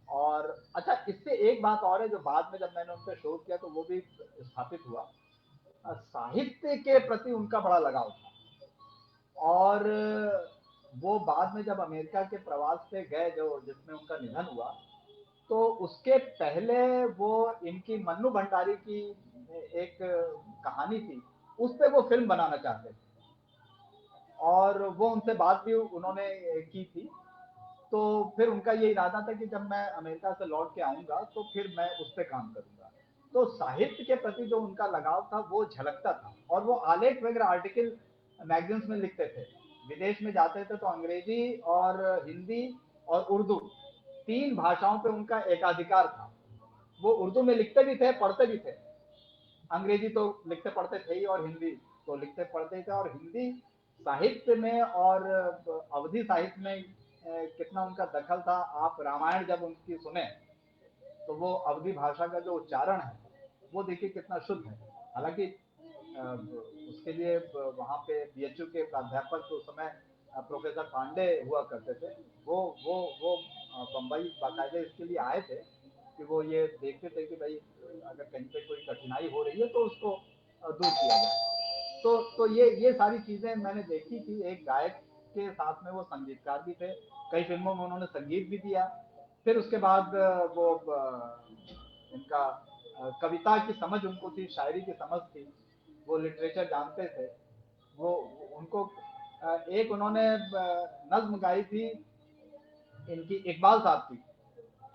Speaker 2: और अच्छा, इससे एक बात और है जो बाद में जब मैंने उनसे शोध किया तो वो भी स्थापित हुआ। साहित्य के प्रति उनका बड़ा लगाव था। और वो बाद में जब अमेरिका के प्रवास पे गए, जो जिसमें उनका निधन हुआ, तो उसके पहले वो इनकी मन्नू भंडारी की एक कहानी थी, उस पे वो फिल्म बनाना चाहते थे, और वो उनसे बात भी उन्होंने की थी। तो फिर उनका ये इरादा था कि जब मैं अमेरिका से लौट के आऊंगा तो फिर मैं उस पर काम करूंगा। तो साहित्य के प्रति जो उनका लगाव था वो झलकता था, और वो आलेख वगैरह आर्टिकल मैगजीन्स में लिखते थे। विदेश में जाते थे तो अंग्रेजी और हिंदी और उर्दू, तीन भाषाओं पे उनका एकाधिकार था। वो उर्दू में लिखते भी थे, पढ़ते भी थे। अंग्रेजी तो लिखते पढ़ते थे ही, और हिंदी तो लिखते पढ़ते ही थे। और हिंदी साहित्य में और अवधि साहित्य में कितना उनका दखल था। आप रामायण जब उनकी सुने, तो वो अवधि भाषा का जो उच्चारण है वो देखिए कितना शुद्ध है। हालांकि उसके लिए वहाँ पे बीएचयू के प्राध्यापक तो उस समय प्रोफेसर पांडे हुआ करते थे। वो बम्बई बाकायदे इसके लिए आए थे कि वो ये देखते थे कि भाई अगर कहीं पे कोई कठिनाई हो रही है तो उसको दूर किया जाए। तो ये सारी चीजें मैंने देखी थी। एक गायक के साथ में वो संगीतकार भी थे, कई फिल्मों में उन्होंने संगीत भी दिया। फिर उसके बाद वो इनका कविता की समझ उनको थी, शायरी की समझ थी, वो लिटरेचर जानते थे। वो उनको एक उन्होंने नज्म गाई थी इनकी इकबाल साहब की,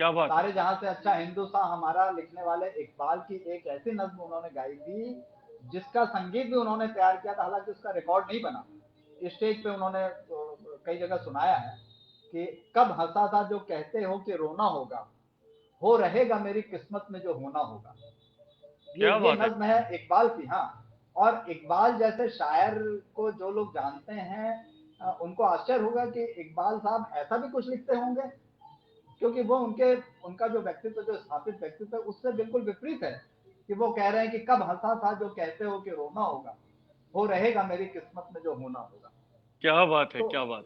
Speaker 1: क्या बात है।
Speaker 2: सारे जहां से अच्छा हिंदुस्तान हमारा लिखने वाले इकबाल की एक ऐसी नज्म उन्होंने गाई थी जिसका संगीत भी उन्होंने तैयार किया था, हालांकि उसका रिकॉर्ड नहीं बना। स्टेज पे उन्होंने कई जगह सुनाया है कि कब हंसा था जो कहते हो कि रोना होगा, हो रहेगा मेरी किस्मत में जो होना होगा।
Speaker 1: क्या
Speaker 2: ये
Speaker 1: बात है।
Speaker 2: नज्म है इकबाल की। हाँ, और इकबाल जैसे शायर को जो लोग जानते हैं उनको आश्चर्य होगा कि इकबाल साहब ऐसा भी कुछ लिखते होंगे, क्योंकि वो उनके उनका जो व्यक्तित्व, जो स्थापित व्यक्तित्व है, उससे बिल्कुल विपरीत है। कि वो कह रहे हैं कि कब हंसा था जो कहते हो कि रोना होगा, हो रहेगा मेरी किस्मत में जो होना होगा।
Speaker 1: क्या बात है,
Speaker 2: तो
Speaker 1: क्या बात।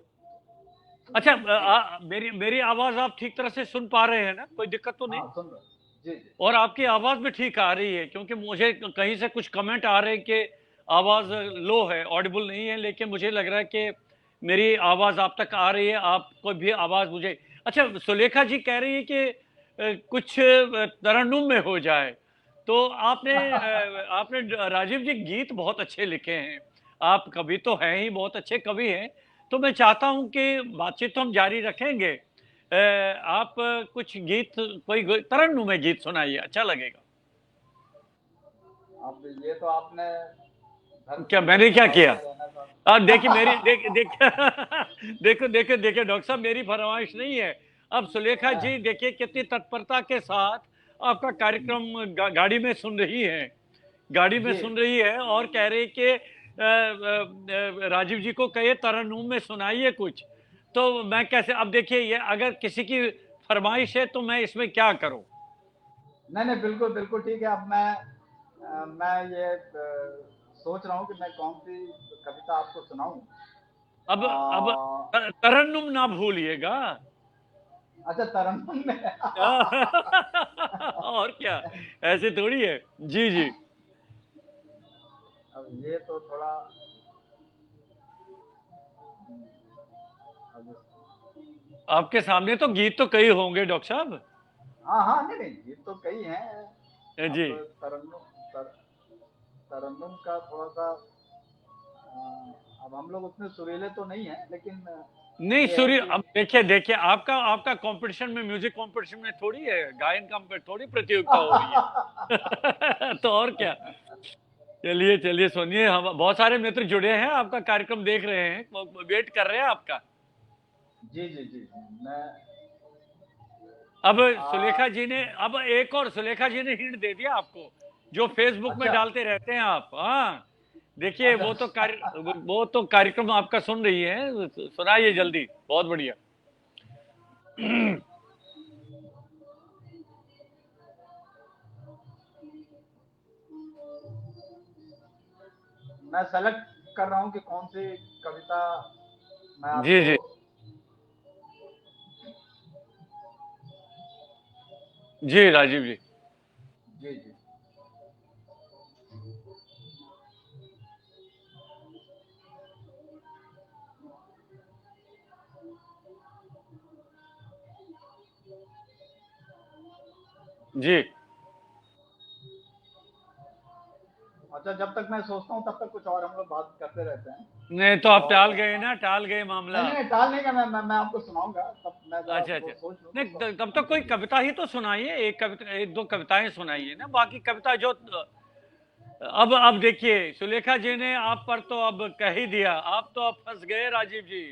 Speaker 1: अच्छा,
Speaker 2: जी,
Speaker 1: मेरी मेरी आवाज आप ठीक तरह से सुन पा रहे हैं ना, कोई दिक्कत तो नहीं?
Speaker 2: हाँ सुन रहे, जी जी।
Speaker 1: और आपकी आवाज भी ठीक आ रही है, क्योंकि मुझे कहीं से कुछ कमेंट आ रहे हैं कि आवाज लो है, ऑडिबल नहीं है, लेकिन मुझे लग रहा है कि मेरी आवाज आप तक आ रही है, आपको भी आवाज मुझे। अच्छा, सुलेखा जी कह रही है कि कुछ तरन्नुम में हो जाए। तो आपने राजीव जी गीत बहुत अच्छे लिखे हैं। आप कवि तो हैं ही, बहुत अच्छे कवि हैं। तो मैं चाहता हूं कि बातचीत तो हम जारी रखेंगे, आप कुछ गीत, तरन्नुम में गीत सुनाइए, अच्छा लगेगा।
Speaker 2: अब ये तो आपने धर्म
Speaker 1: क्या
Speaker 2: संकट
Speaker 1: मैंने
Speaker 2: में
Speaker 1: क्या
Speaker 2: डाल
Speaker 1: किया?
Speaker 2: दिया रहना साहब।
Speaker 1: अब देखिए मेरी देखो देखो देखिए डॉक्टर साहब, मेरी फरमाइश नहीं है। अब सुलेखा जी देखिए कितनी तत्परता के साथ आपका कार्यक्रम गाड़ी में सुन रही है, गाड़ी में
Speaker 2: जी,
Speaker 1: सुन रही है, और कह रही कि राजीव जी को कहिए तरन्नुम में सुनाइए कुछ। तो मैं कैसे, अब देखिए ये अगर किसी की फरमाइश है तो मैं इसमें क्या करूं।
Speaker 2: नहीं नहीं, बिल्कुल बिल्कुल ठीक है। अब मैं ये सोच रहा हूँ कि मैं कौन सी कविता आपको सुनाऊं।
Speaker 1: अब
Speaker 2: आ,
Speaker 1: तरन्नुम ना भूलिएगा।
Speaker 2: अच्छा, तरन्नुम में।
Speaker 1: और क्या, ऐसे थोड़ी है। जी जी।
Speaker 2: अब ये तो थोड़ा, अब
Speaker 1: आपके सामने तो गीत तो कई होंगे डॉक्टर साहब।
Speaker 2: हाँ हाँ, नहीं नहीं, ये तो कई हैं।
Speaker 1: जी।
Speaker 2: अब तरन्नुम का थोड़ा सा अब हम लोग उतने सुरीले तो नहीं है, लेकिन
Speaker 1: नहीं
Speaker 2: ये है
Speaker 1: सूर्य,
Speaker 2: कि
Speaker 1: अब देखिए देखिए, आपका आपका कंपटीशन में, म्यूजिक कंपटीशन में थोड़ी है, गायन का थोड़ी प्रतियोगिता हो रही है। तो और क्या। चलिए चलिए सुनिए, हम बहुत सारे मित्र जुड़े हैं, आपका कार्यक्रम देख रहे हैं, वो वेट कर रहे हैं आपका।
Speaker 2: जी जी जी, मैं
Speaker 1: अब
Speaker 2: आ,
Speaker 1: सुलेखा जी ने, अब एक और सुलेखा जी ने हिंट दे दिया आपको, जो फेसबुक में
Speaker 2: अच्छा
Speaker 1: डालते रहते हैं आप। हाँ, देखिए
Speaker 2: अच्छा
Speaker 1: वो तो कार्यक्रम आपका सुन रही है, सुनाइए जल्दी, बहुत बढ़िया।
Speaker 2: मैं सेलेक्ट कर रहा हूँ कि कौन सी कविता मैं
Speaker 1: जी
Speaker 2: आपको।
Speaker 1: जी। जी राजीव जी।
Speaker 2: जी जी
Speaker 1: जी।
Speaker 2: अच्छा, जब तक मैं सोचता हूँ तब तक कुछ और हम लोग बात करते रहते हैं।
Speaker 1: नहीं तो आप
Speaker 2: और
Speaker 1: टाल गए ना, टाल गए मामला।
Speaker 2: नहीं नहीं, टाल नहीं का, मैं आपको सुनाऊंगा, तब मैं जरा
Speaker 1: अच्छा अच्छा।
Speaker 2: वो सोच लूँ
Speaker 1: नहीं
Speaker 2: तो
Speaker 1: तब तो
Speaker 2: जी
Speaker 1: कोई
Speaker 2: जी।
Speaker 1: कविता ही तो सुनाइए, एक कविता, एक दो कविताएं सुनाइए ना, बाकी कविता जो। अब देखिए सुलेखा जी ने आप पर तो अब कह ही दिया, आप तो अब फंस गए राजीव जी।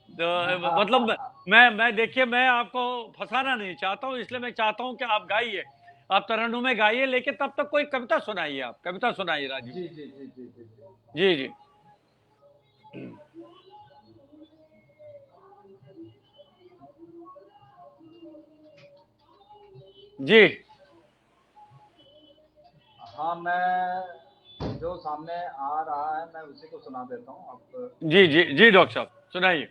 Speaker 1: तो मतलब मैं देखिए, मैं आपको फंसाना नहीं चाहता हूँ, इसलिए मैं चाहता हूँ कि आप गाइए, आप तरन्नुम में गाइए, लेकिन तब तक कोई कविता सुनाइए, आप कविता सुनाइए राजीव
Speaker 2: जी
Speaker 1: जी।
Speaker 2: जी जी जी जी जी।
Speaker 1: जी जी। जी
Speaker 2: हाँ, मैं जो सामने आ रहा है मैं उसी को सुना देता हूँ अब।
Speaker 1: जी जी जी डॉक्टर साहब सुनाइए।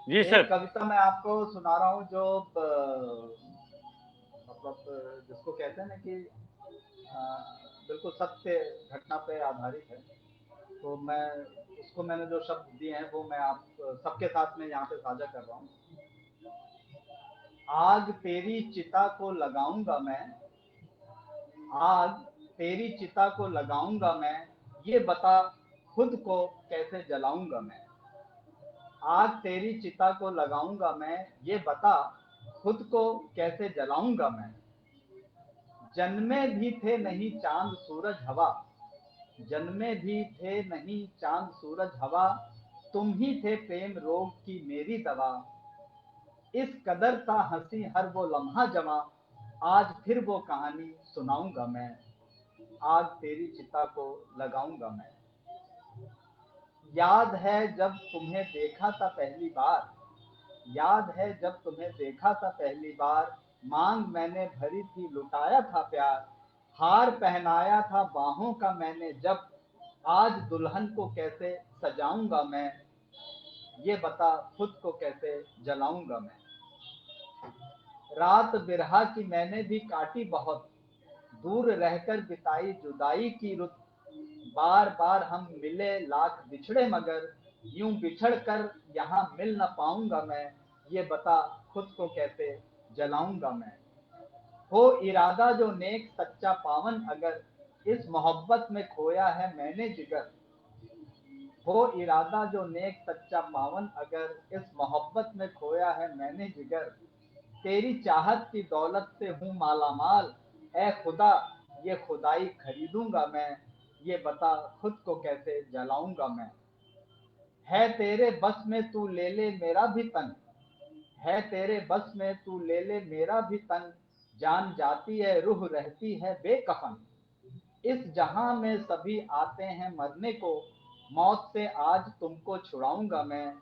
Speaker 1: जी
Speaker 2: एक
Speaker 1: सर।
Speaker 2: कविता मैं आपको सुना रहा हूँ जो मतलब जिसको कहते हैं ना कि बिल्कुल सत्य घटना पे आधारित है। तो मैं उसको मैंने जो शब्द दिए हैं वो मैं आप सबके साथ में यहाँ पे साझा कर रहा हूँ। आग तेरी चिता को लगाऊंगा मैं, आग तेरी चिता को लगाऊंगा मैं, ये बता खुद को कैसे जलाऊंगा मैं। आग तेरी चिता को लगाऊंगा मैं, ये बता खुद को कैसे जलाऊंगा मैं। जन्मे भी थे नहीं चांद सूरज हवा, जन्मे भी थे नहीं चांद सूरज हवा, तुम ही थे प्रेम रोग की मेरी दवा। इस कदर था हंसी हर वो लम्हा जमा, आज फिर वो कहानी सुनाऊंगा मैं। आग तेरी चिता को लगाऊंगा मैं। याद है जब तुम्हें देखा था पहली बार, याद है जब तुम्हें देखा था पहली बार, मांग मैंने भरी थी लुटाया था प्यार। हार पहनाया था बाहों का मैंने जब, आज दुल्हन को कैसे सजाऊंगा मैं। ये बता खुद को कैसे जलाऊंगा मैं। रात बिरहा की मैंने भी काटी बहुत, दूर रहकर बिताई जुदाई की रुत। बार बार हम मिले लाख बिछड़े मगर, यूं बिछड़ कर यहाँ मिल न पाऊंगा मैं। ये बता खुद को कैसे जलाऊंगा मैं। हो इरादा जो नेक सच्चा पावन अगर, इस मोहब्बत में खोया है मैंने जिगर। हो इरादा जो नेक सच्चा पावन अगर, इस मोहब्बत में खोया है मैंने जिगर। तेरी चाहत की दौलत से हूँ मालामाल, ए खुदा ये खुदाई खरीदूंगा मैं। ये बता खुद को कैसे जलाऊंगा मैं। है तेरे बस में तू ले ले मेरा भी तन, है तेरे बस में तू ले ले मेरा भी तन। जान जाती है रूह रहती है बेकफन, इस जहां में सभी आते हैं मरने को। मौत से आज तुमको छुड़ाऊंगा मैं,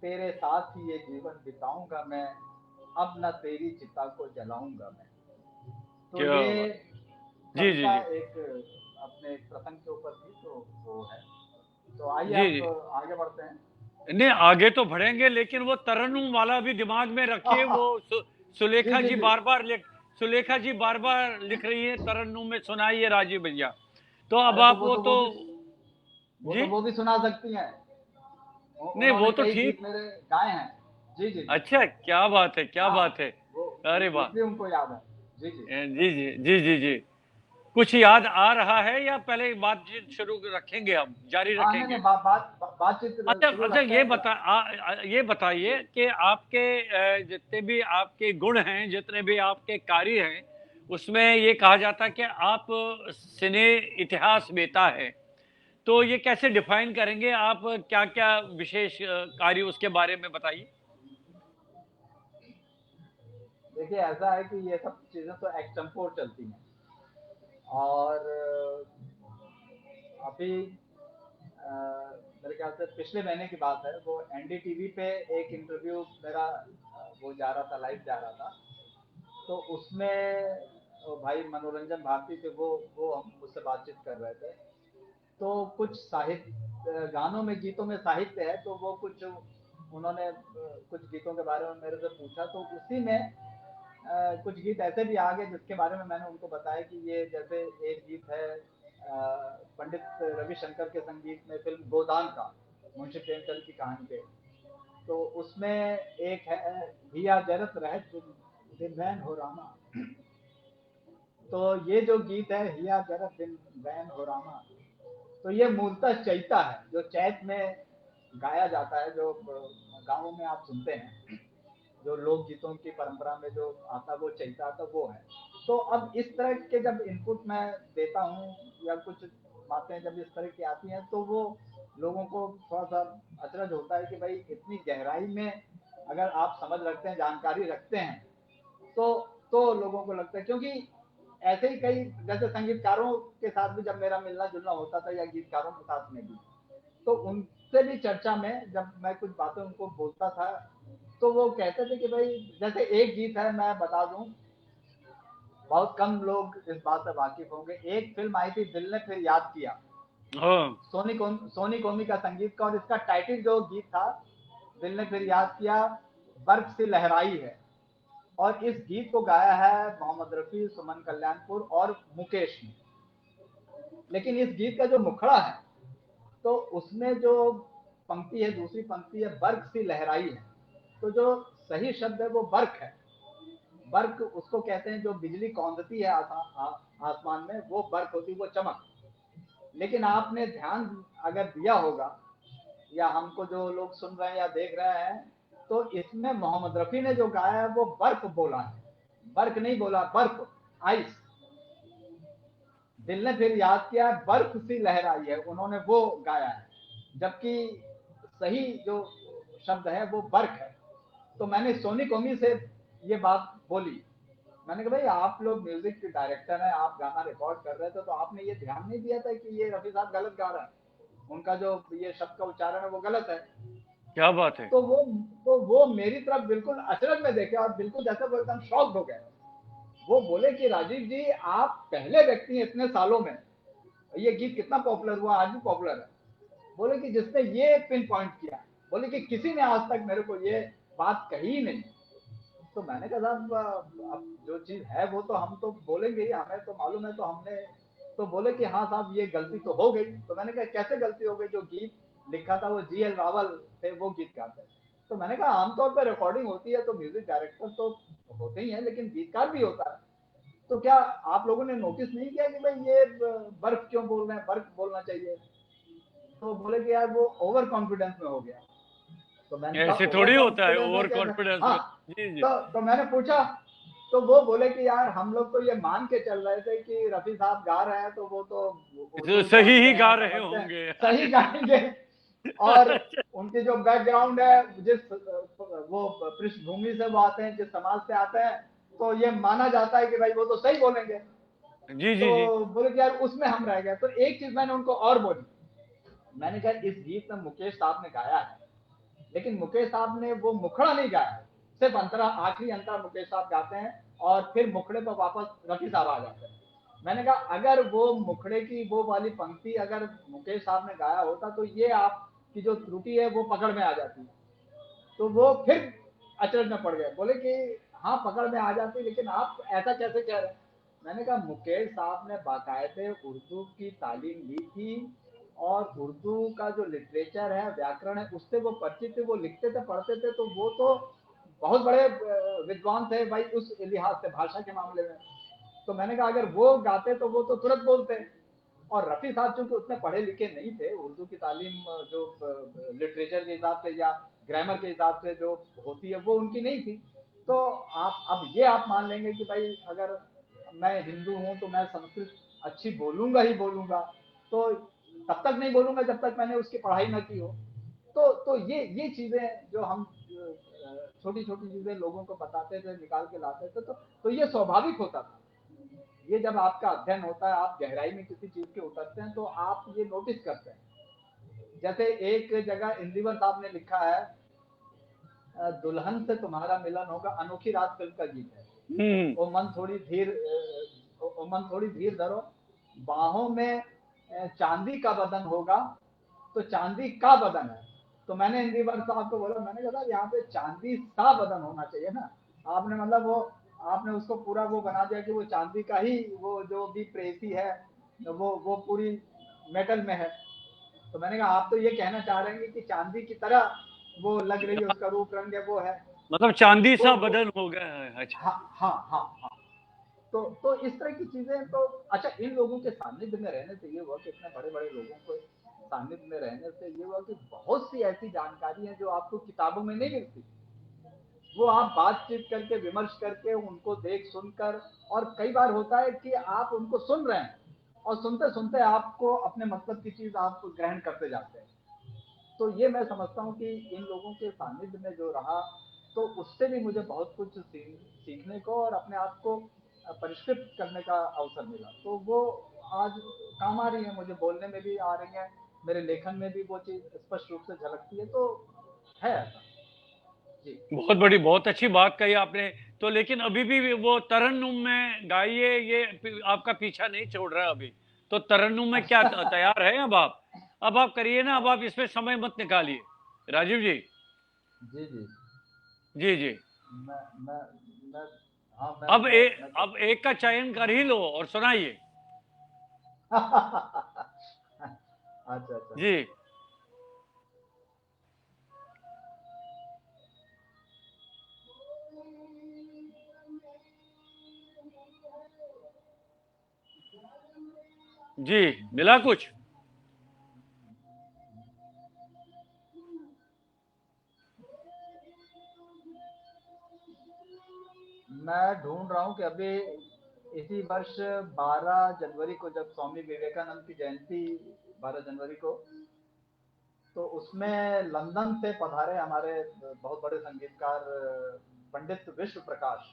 Speaker 2: तेरे साथ ही ये जीवन बिताऊंगा मैं। अब न तेरी चिता को जलाऊंगा मैं। तो
Speaker 1: क्या
Speaker 2: ये
Speaker 1: बात। जी जी
Speaker 2: कविता
Speaker 1: जी
Speaker 2: एक अपने एक प्रसंग के ऊपर थी, तो वो है। तो आइए
Speaker 1: जी
Speaker 2: अब
Speaker 1: जी।
Speaker 2: आगे बढ़ते हैं।
Speaker 1: नहीं, आगे तो बढ़ेंगे, लेकिन वो तरन्नुम वाला भी दिमाग में रखिए। वो
Speaker 2: जी
Speaker 1: सुलेखा
Speaker 2: जी
Speaker 1: जी
Speaker 2: जी।
Speaker 1: बार बार सुलेखा जी बार बार लिख रही है तरन्नुम में, सुनाइए राजीव भैया। तो अब
Speaker 2: अरे तो
Speaker 1: आप वो तो जी।
Speaker 2: वो भी सुना सकती हैं।
Speaker 1: नहीं, वो
Speaker 2: उन्होंने
Speaker 1: तो
Speaker 2: कई
Speaker 1: ठीक।
Speaker 2: गीत मेरे गाए हैं। जी जी जी।
Speaker 1: अच्छा, क्या बात है, क्या
Speaker 2: हाँ,
Speaker 1: बात है।
Speaker 2: वो
Speaker 1: अरे वाह।
Speaker 2: इसलिए उनको याद है। जी जी।
Speaker 1: जी जी जी जी जी। कुछ याद आ रहा है या पहले बातचीत शुरू रखेंगे, हम जारी
Speaker 2: हाँ नहीं
Speaker 1: रखेंगे?
Speaker 2: नहीं, बातचीत
Speaker 1: अच्छा
Speaker 2: शुरू
Speaker 1: अच्छा,
Speaker 2: रखते हैं तो।
Speaker 1: ये बताइए कि आपके जितने भी आपके गुण हैं, जितने भी आपके कार्य हैं, उसमें ये कहा जाता है कि आप सिने इतिहास बेता है। तो ये कैसे डिफाइन करेंगे आप? क्या क्या विशेष कार्य उसके बारे में बताइए।
Speaker 2: देखिए ऐसा है कि ये सब चीजें तो एक्सटेम्पोर चलती हैं। और अभी मेरे ख्याल से पिछले महीने की बात है, वो एनडीटीवी पे एक इंटरव्यू मेरा वो जा रहा था, लाइव जा रहा था। तो उसमें वो भाई मनोरंजन भारती थे, वो हम मुझसे बातचीत कर रहे थे। तो कुछ साहित्य गानों में, गीतों में साहित्य है, तो वो कुछ उन्होंने कुछ गीतों के बारे में मेरे से पूछा। तो उसी में कुछ गीत ऐसे भी आ गए जिसके बारे में मैंने उनको बताया कि ये जैसे एक गीत है पंडित रविशंकर के संगीत में फिल्म गोदान का, मुंशी प्रेमचंद की कहानी पे। तो उसमें एक है हिया जरत रहत दिन भैन हो रामा। तो ये जो गीत है हिया जरत दिन भैन हो रामा, तो ये मूलतः चैता है, जो चैत में गाया जाता है, जो गाँवों में आप सुनते हैं, जो लोक गीतों की परंपरा में जो आता वो चैता आता वो है। तो अब इस तरह के जब इनपुट मैं देता हूँ या कुछ बातें जब इस तरह की आती हैं, तो वो लोगों को थोड़ा सा अचरज होता है कि भाई इतनी गहराई में अगर आप समझ रखते हैं, जानकारी रखते हैं, तो लोगों को लगता है। क्योंकि ऐसे ही कई जैसे संगीतकारों के साथ भी जब मेरा मिलना जुलना होता था, या गीतकारों के साथ में भी, तो उनसे भी चर्चा में जब मैं कुछ बातें उनको बोलता था, तो वो कहते थे कि भाई जैसे एक गीत है, मैं बता दूं, बहुत कम लोग इस बात से वाकिफ होंगे। एक फिल्म आई थी दिल ने फिर याद किया,
Speaker 1: हाँ।
Speaker 2: सोनी कोमी का संगीत का, और इसका टाइटल जो गीत था दिल ने फिर याद किया, बर्फ सी लहराई है। और इस गीत को गाया है मोहम्मद रफी, सुमन कल्याणपुर और मुकेश ने। लेकिन इस गीत का जो मुखड़ा है तो उसमें जो पंक्ति है, दूसरी पंक्ति है, बर्क सी लहराई है। तो जो सही शब्द है वो बर्क है। बर्क उसको कहते हैं जो बिजली कौंधती है आसमान में, वो बर्क होती है, वो चमक। लेकिन आपने ध्यान अगर दिया होगा, या हमको जो लोग सुन रहे हैं या देख रहे हैं, तो इसमें मोहम्मद रफी ने जो गाया है वो बर्फ बोला है, बर्क नहीं बोला, बर्फ, आइस। दिल ने फिर याद किया, बर्फ सी लहराई है, उन्होंने वो गाया है। जबकि सही जो शब्द है वो बर्क है। तो मैंने सोनी कोमी से ये बात बोली। मैंने कहा भाई आप लोग म्यूजिक के डायरेक्टर हैं, आप गाना रिकॉर्ड कर रहे थे, तो आपने ये ध्यान नहीं दिया था कि ये रफी साहब गलत गा रहे हैं, उनका जो ये शब्द का उच्चारण है वो गलत है।
Speaker 1: क्या बात है।
Speaker 2: तो वो मेरी तरफ बिल्कुल अचरज में देखे और बिल्कुल जैसे वो एकदम शॉक्ड हो गए। वो बोले कि राजीव जी आप पहले व्यक्ति हैं इतने सालों में, ये गीत कितना पॉपुलर हुआ, आज भी पॉपुलर है, बोले कि जिसने ये पिन पॉइंट किया। बोले कि किसी ने आज तक मेरे को ये बात कही ही नहीं। तो मैंने कहा साहब अब जो चीज है वो तो हम तो बोलेंगे ही, हमें तो मालूम है, तो हमने तो बोले कि हाँ साहब ये गलती तो हो गई। तो मैंने कहा कैसे गलती हो गई, जो गीत लिखा था वो GL रावल थे, वो गीतकार थे। तो मैंने कहा आमतौर पर रिकॉर्डिंग होती है तो म्यूजिक डायरेक्टर तो होते ही है, लेकिन गीतकार भी होता है। तो क्या आप लोगों ने नोटिस नहीं किया कि भाई ये बर्फ क्यों बोल रहे हैं, बर्फ बोलना चाहिए। तो बोले कि यार वो ओवर कॉन्फिडेंस में हो गया। तो मैंने
Speaker 1: ऐसे
Speaker 2: कहा ओवर
Speaker 1: थोड़ी होता है
Speaker 2: कॉन्फिडेंस में
Speaker 1: ओवर
Speaker 2: कैसे।
Speaker 1: कॉन्फिडेंस
Speaker 2: हाँ।
Speaker 1: में। जी जी।
Speaker 2: तो मैंने पूछा, तो वो बोले कि यार हम लोग तो ये मान के चल रहे थे कि रफी साहब गा रहे हैं तो वो तो
Speaker 1: तो
Speaker 2: उर्दू
Speaker 1: सही
Speaker 2: जानते
Speaker 1: ही
Speaker 2: हैं,
Speaker 1: गा रहे
Speaker 2: समझते हैं,
Speaker 1: होंगे।
Speaker 2: सही गाएंगे। और उनकी जो बैकग्राउंड है, जिस वो पृष्ठभूमि से वो आते हैं, जिस समाज से आते हैं, तो ये माना जाता है कि भाई वो तो सही बोलेंगे।
Speaker 1: जी
Speaker 2: तो
Speaker 1: जी जी।
Speaker 2: बोले कि यार उसमें हम रह गए। तो एक चीज मैंने उनको और बोली, मैंने कहा इस गीत में मुकेश साहब ने गाया है, लेकिन मुकेश साहब ने वो मुखड़ा नहीं गाया, सिर्फ अंतरा, आखिरी अंतरा मुकेश साहब गाते हैं और फिर मुखड़े पर वापस रफी साहब आ जाते हैं। मैंने कहा अगर वो मुखड़े की वो वाली पंक्ति अगर मुकेश साहब ने गाया होता तो ये आपकी जो त्रुटि है वो पकड़ में आ जाती। तो वो फिर अचरज में पड़ गए, बोले कि हाँ पकड़ में आ जाती, लेकिन आप ऐसा कैसे कह रहे हैं। मैंने कहा मुकेश साहब ने बाकायदे उर्दू की तालीम ली थी और उर्दू का जो लिटरेचर है, व्याकरण है, उससे वो परिचित थे, वो लिखते थे, पढ़ते थे, तो वो तो बहुत बड़े विद्वान थे भाई उस लिहाज से, भाषा के मामले में। तो मैंने कहा अगर वो गाते तो वो तो तुरंत बोलते। और रफी साहब चूंकि उतने पढ़े लिखे नहीं थे, उर्दू की तालीम जो लिटरेचर के हिसाब से या ग्रामर के हिसाब से जो होती है वो उनकी नहीं थी। तो आप अब ये आप मान लेंगे कि भाई अगर मैं हिंदू हूं तो मैं संस्कृत अच्छी बोलूंगा ही बोलूंगा, तो तब तक नहीं बोलूंगा जब तक मैंने उसकी पढ़ाई ना की हो। तो ये चीजें जो हम छोटी छोटी चीजें लोगों को बताते थे, निकाल के लाते थे, तो ये स्वाभाविक होता था। ये जब आपका अध्ययन होता है, आप गहराई में किसी चीज के उतरते हैं, तो आप ये नोटिस करते हैं। जैसे एक जगह इंदिवर साहब ने लिखा है, दुल्हन से तुम्हारा मिलन होगा, अनोखी रात फिल्म का गीत है।
Speaker 1: हम्म।
Speaker 2: ओ मन थोड़ी धीर, ओ मन थोड़ी धीर धरो, बाहों में चांदी का बदन होगा, तो चांदी का बदन है। तो मैंने इंदिवर साहब को बोला, मैंने कहा यहाँ पे चांदी सा बदन होना चाहिए ना, आपने मतलब वो आपने उसको पूरा वो बना दिया कि वो चांदी का ही, वो जो भी प्रेसी है वो पूरी मेटल में है। तो मैंने कहा आप तो ये कहना चाह रहे हैं कि चांदी की तरह वो लग रही है, उसका रूप रंग है, वो है।
Speaker 1: मतलब चांदी सा
Speaker 2: तो
Speaker 1: बदन हो गया है। अच्छा।
Speaker 2: हाँ हाँ हाँ हाँ। तो इस तरह की चीजें तो अच्छा, इन लोगों के सानिध्य में रहने से ये हुआ कि इतने बड़े बड़े लोगों को सानिध्य में रहने से ये हुआ कि बहुत सी ऐसी जानकारी है जो आपको किताबों में नहीं मिलती। वो आप बातचीत करके, विमर्श करके, उनको देख सुनकर, और कई बार होता है कि आप उनको सुन रहे हैं और सुनते सुनते आपको अपने मतलब की चीज आप ग्रहण करते जाते हैं। तो ये मैं समझता हूँ कि इन लोगों के सानिध्य में जो रहा, तो उससे भी मुझे बहुत कुछ सीखने को और अपने आप को परिष्कृत करने का अवसर मिला। तो वो आज काम आ रही है, मुझे बोलने में भी आ रही है, मेरे लेखन में भी वो चीज स्पष्ट रूप से झलकती है। तो है ऐसा। जी।
Speaker 1: बहुत बड़ी, बहुत अच्छी बात कही आपने। तो लेकिन अभी भी वो तरन्नुम में गाइए, ये आपका पीछा नहीं छोड़ रहा अभी। तो तरन्नुम में क्या तैयार है अब आप करिए ना, अब आप इसमें समय मत निकालिए राजीव जी।
Speaker 2: जी जी।
Speaker 1: जी जी।
Speaker 2: मैं मैं मैं हाँ
Speaker 1: अब
Speaker 2: मैं
Speaker 1: अब एक का चयन कर ही लो और सुनाइए।
Speaker 2: अच्छा अच्छा।
Speaker 1: जी जी, मिला कुछ?
Speaker 2: मैं ढूंढ रहा हूँ कि अभी इसी वर्ष 12 जनवरी को, जब स्वामी विवेकानंद की जयंती 12 जनवरी को, तो उसमें लंदन से पधारे हमारे बहुत बड़े संगीतकार पंडित विश्व प्रकाश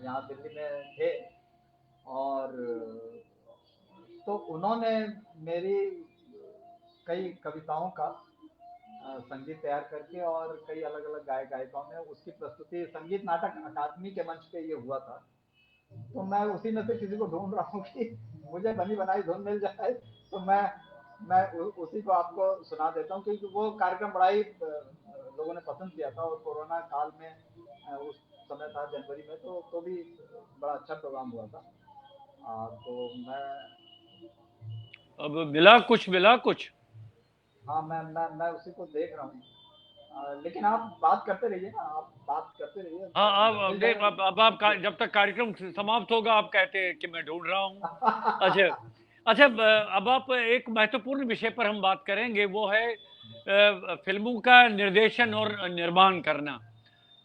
Speaker 2: यहाँ दिल्ली में थे। और तो उन्होंने मेरी कई कविताओं का संगीत तैयार करके, और कई अलग अलग गायक गायिकाओं ने उसकी प्रस्तुति संगीत नाटक अकादमी के मंच पे ये हुआ था। तो मैं उसी में से किसी को ढूंढ रहा हूँ कि मुझे बनी बनाई धुन मिल जाए, तो मैं उसी को आपको सुना देता हूँ, क्योंकि वो कार्यक्रम बड़ा ही लोगों ने पसंद किया था। और कोरोना काल में उस समय था जनवरी में, तो भी बड़ा अच्छा प्रोग्राम हुआ था। तो
Speaker 1: अब मिला कुछ, मिला कुछ?
Speaker 2: हाँ, मैं उसी को देख रहा हूँ। लेकिन आप बात करते रहिए ना, आप बात करते रहिए,
Speaker 1: हाँ,
Speaker 2: मिल
Speaker 1: अब
Speaker 2: जाएगा।
Speaker 1: अब आप
Speaker 2: जी।
Speaker 1: जब तक कार्यक्रम समाप्त होगा आप कहते हैं कि मैं ढूंढ रहा हूँ। अच्छा, अच्छा, अब आप एक महत्वपूर्ण विषय पर हम बात करेंगे, वो है फिल्मों का निर्देशन और निर्माण करना।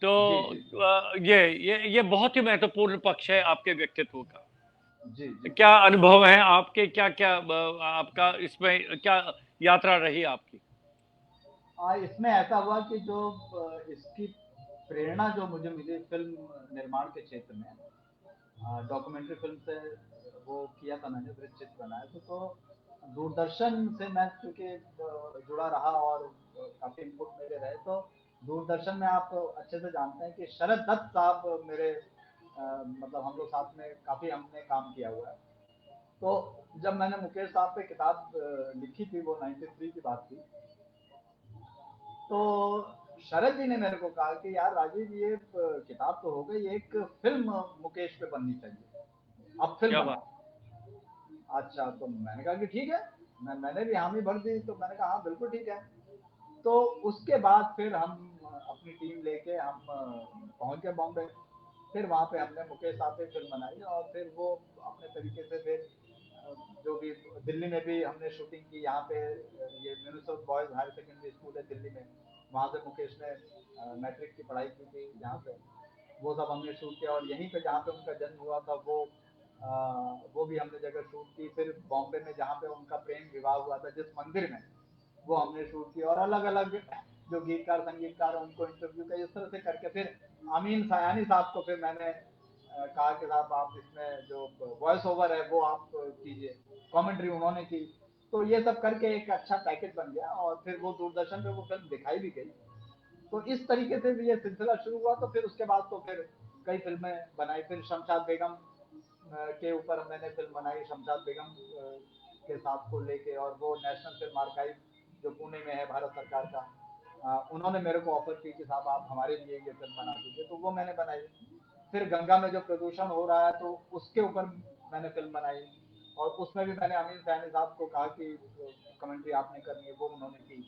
Speaker 1: तो
Speaker 2: जी जी
Speaker 1: ये बहुत ही महत्वपूर्ण पक्ष है आपके व्यक्तित्व का।
Speaker 2: जी जी।
Speaker 1: क्या अनुभव है आपके, क्या क्या आपका इसमें क्या यात्रा रही आपकी?
Speaker 2: इसमें ऐसा हुआ कि जो इसकी प्रेरणा जो मुझे मिली फिल्म निर्माण के क्षेत्र में, डॉक्यूमेंट्री फिल्म से वो किया था मैंने, वृत्तचित्र बनाया था। तो दूरदर्शन से मैं क्योंकि जुड़ा रहा, और काफी इनपुट मेरे रहे, तो दूरदर्शन में आप अच्छे से जानते हैं कि शरद दत्त साहब मेरे मतलब हम लोग साथ में काफी हमने काम किया हुआ है। तो जब मैंने मुकेश साहब पे किताब लिखी थी, वो 93 की बात थी, तो शरद जी ने मेरे को कहा कि यार राजीव, ये किताब तो हो गई, एक फिल्म मुकेश पे बननी चाहिए, अब फिल्म
Speaker 1: क्या बात!
Speaker 2: बनाओ। अच्छा, तो मैंने कहा कि ठीक है। मैंने भी हामी भर दी, तो मैंने कहा हाँ बिल्कुल ठीक है। तो उसके बाद फिर हम अपनी टीम लेके हम पहुंच गए बॉम्बे। फिर वहाँ पे हमने मुकेश साहब पे फिल्म बनाई, और फिर वो अपने तरीके से फिर जो भी दिल्ली में भी हमने शूटिंग की, यहाँ पे ये municipal boys higher secondary school है दिल्ली में, वहाँ से मुकेश ने मैट्रिक की पढ़ाई की थी यहाँ पे। वो सब हमने शूट किया, और यहीं पे जहाँ पे उनका जन्म हुआ था वो भी हमने जगह शूट की। फिर बॉम्बे में जहाँ पे उनका प्रेम विवाह हुआ था जिस मंदिर में, वो हमने शूट किया। और अलग अलग जो गीतकार संगीतकार हैं उनको इंटरव्यू किया, इस तरह से करके फिर अमीन सयानी साहब को फिर मैंने कहा कि साहब आप इसमें जो वॉइस ओवर है वो आप कीजिए, कमेंट्री उन्होंने की। तो ये सब करके एक अच्छा पैकेज बन गया, और फिर वो दूरदर्शन पे वो फिल्म दिखाई भी गई। तो इस तरीके से ये सिलसिला शुरू हुआ। तो फिर उसके बाद तो फिर कई फिल्में बनाई। फिर शमशाद बेगम के ऊपर मैंने फिल्म बनाई, शमशाद बेगम के साथ को लेके, और वो नेशनल फिल्म आर्काइव जो पुणे में है भारत सरकार का, उन्होंने मेरे को ऑफर की कि साहब आप हमारे लिए ये फिल्म बना दीजिए, तो वो मैंने बनाई। फिर गंगा में जो प्रदूषण हो रहा है, तो उसके ऊपर मैंने फिल्म बनाई, और उसमें भी मैंने अमीन सैनी साहब को कहा कि कमेंट्री आपने करनी है, वो उन्होंने की।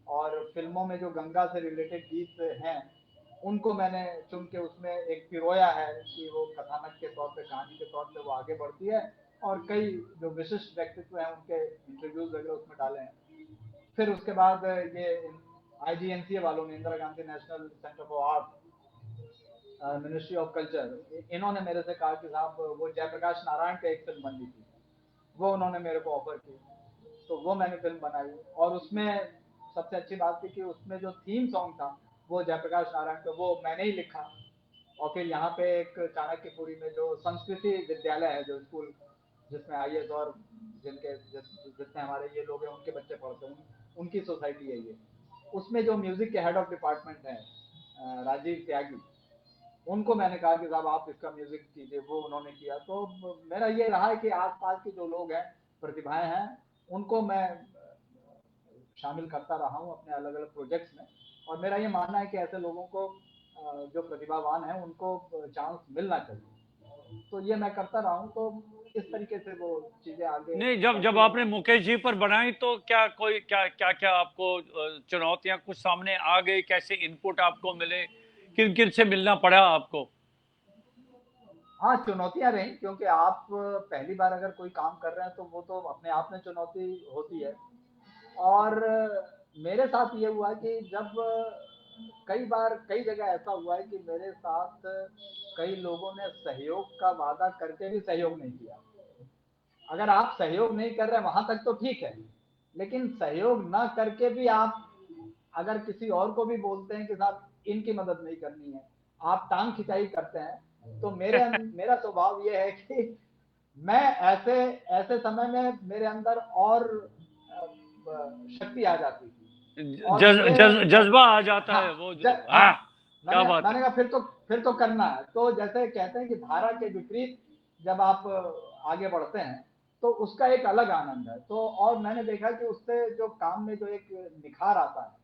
Speaker 2: और फिल्मों में जो गंगा से रिलेटेड गीत हैं, उनको मैंने चुन के, उसमें एक पिरोया है कि वो कथानक के तौर पे, कहानी के तौर पे वो आगे बढ़ती है, और कई जो विशिष्ट व्यक्तित्व हैं उनके इंटरव्यूज वगैरह उसमें डाले हैं। फिर उसके बाद ये आईजीएनसीए वालों ने, Indira Gandhi national centre for art, ministry of culture, इन्होंने मेरे से कहा कि साहब वो जयप्रकाश नारायण पे एक फिल्म बननी थी, वो उन्होंने मेरे को ऑफर की। तो वो मैंने फिल्म बनाई, और उसमें सबसे अच्छी बात थी कि उसमें जो थीम सॉन्ग था वो जयप्रकाश नारायण का, वो मैंने ही लिखा। और फिर यहाँ पे एक चाणक्यपुरी में जो संस्कृति विद्यालय है, जो स्कूल जिसमें आईएएस और जितने हमारे ये लोग हैं उनके बच्चे पढ़ते हैं, उनकी सोसाइटी है ये। उसमें जो म्यूजिक के हेड ऑफ डिपार्टमेंट है राजीव त्यागी, उनको मैंने कहा कि साहब आप इसका म्यूजिक कीजिए, वो उन्होंने किया। तो मेरा ये रहा है कि आसपास के जो लोग हैं, प्रतिभाएं हैं, उनको मैं शामिल करता रहा हूँ अपने अलग अलग प्रोजेक्ट्स में। और मेरा ये मानना है कि ऐसे लोगों को जो प्रतिभावान है उनको चांस मिलना चाहिए। तो ये मैं करता रहा हूँ। तो इस तरीके से वो चीजें आगे
Speaker 1: नहीं, जब जब
Speaker 2: बढ़ती रही।
Speaker 1: आपने मुकेश जी पर बनाई तो क्या क्या आपको चुनौतियां कुछ सामने आ गई, कैसे इनपुट आपको मिले, किन किन से मिलना पड़ा आपको?
Speaker 2: हाँ, चुनौतियां रही, क्योंकि आप पहली बार अगर कोई काम कर रहे हैं तो वो तो अपने आप में चुनौती होती है। और मेरे साथ ये हुआ कि जब कई बार कई जगह ऐसा हुआ है कि मेरे साथ कई लोगों ने सहयोग का वादा करके भी सहयोग नहीं किया। अगर आप सहयोग नहीं कर रहे वहां तक तो ठीक है, लेकिन सहयोग ना करके भी आप अगर किसी और को भी बोलते हैं कि साहब इनकी मदद नहीं करनी है, आप टांग खिंचाई करते हैं, तो मेरा स्वभाव ये है कि मैं ऐसे ऐसे समय में मेरे अंदर और शक्ति आ जाती थी। और मुझे
Speaker 1: जज्बा आ जाता
Speaker 2: हाँ
Speaker 1: है वो
Speaker 2: ज,
Speaker 1: जो,
Speaker 2: हाँ
Speaker 1: हाँ। क्या बात है।
Speaker 2: मैंने कहा फिर तो करना है। तो जैसे कहते हैं कि धारा के विपरीत जब आप आगे बढ़ते हैं तो उसका एक अलग आनंद है। तो और मैंने देखा कि उससे जो काम में जो एक निखार आता है,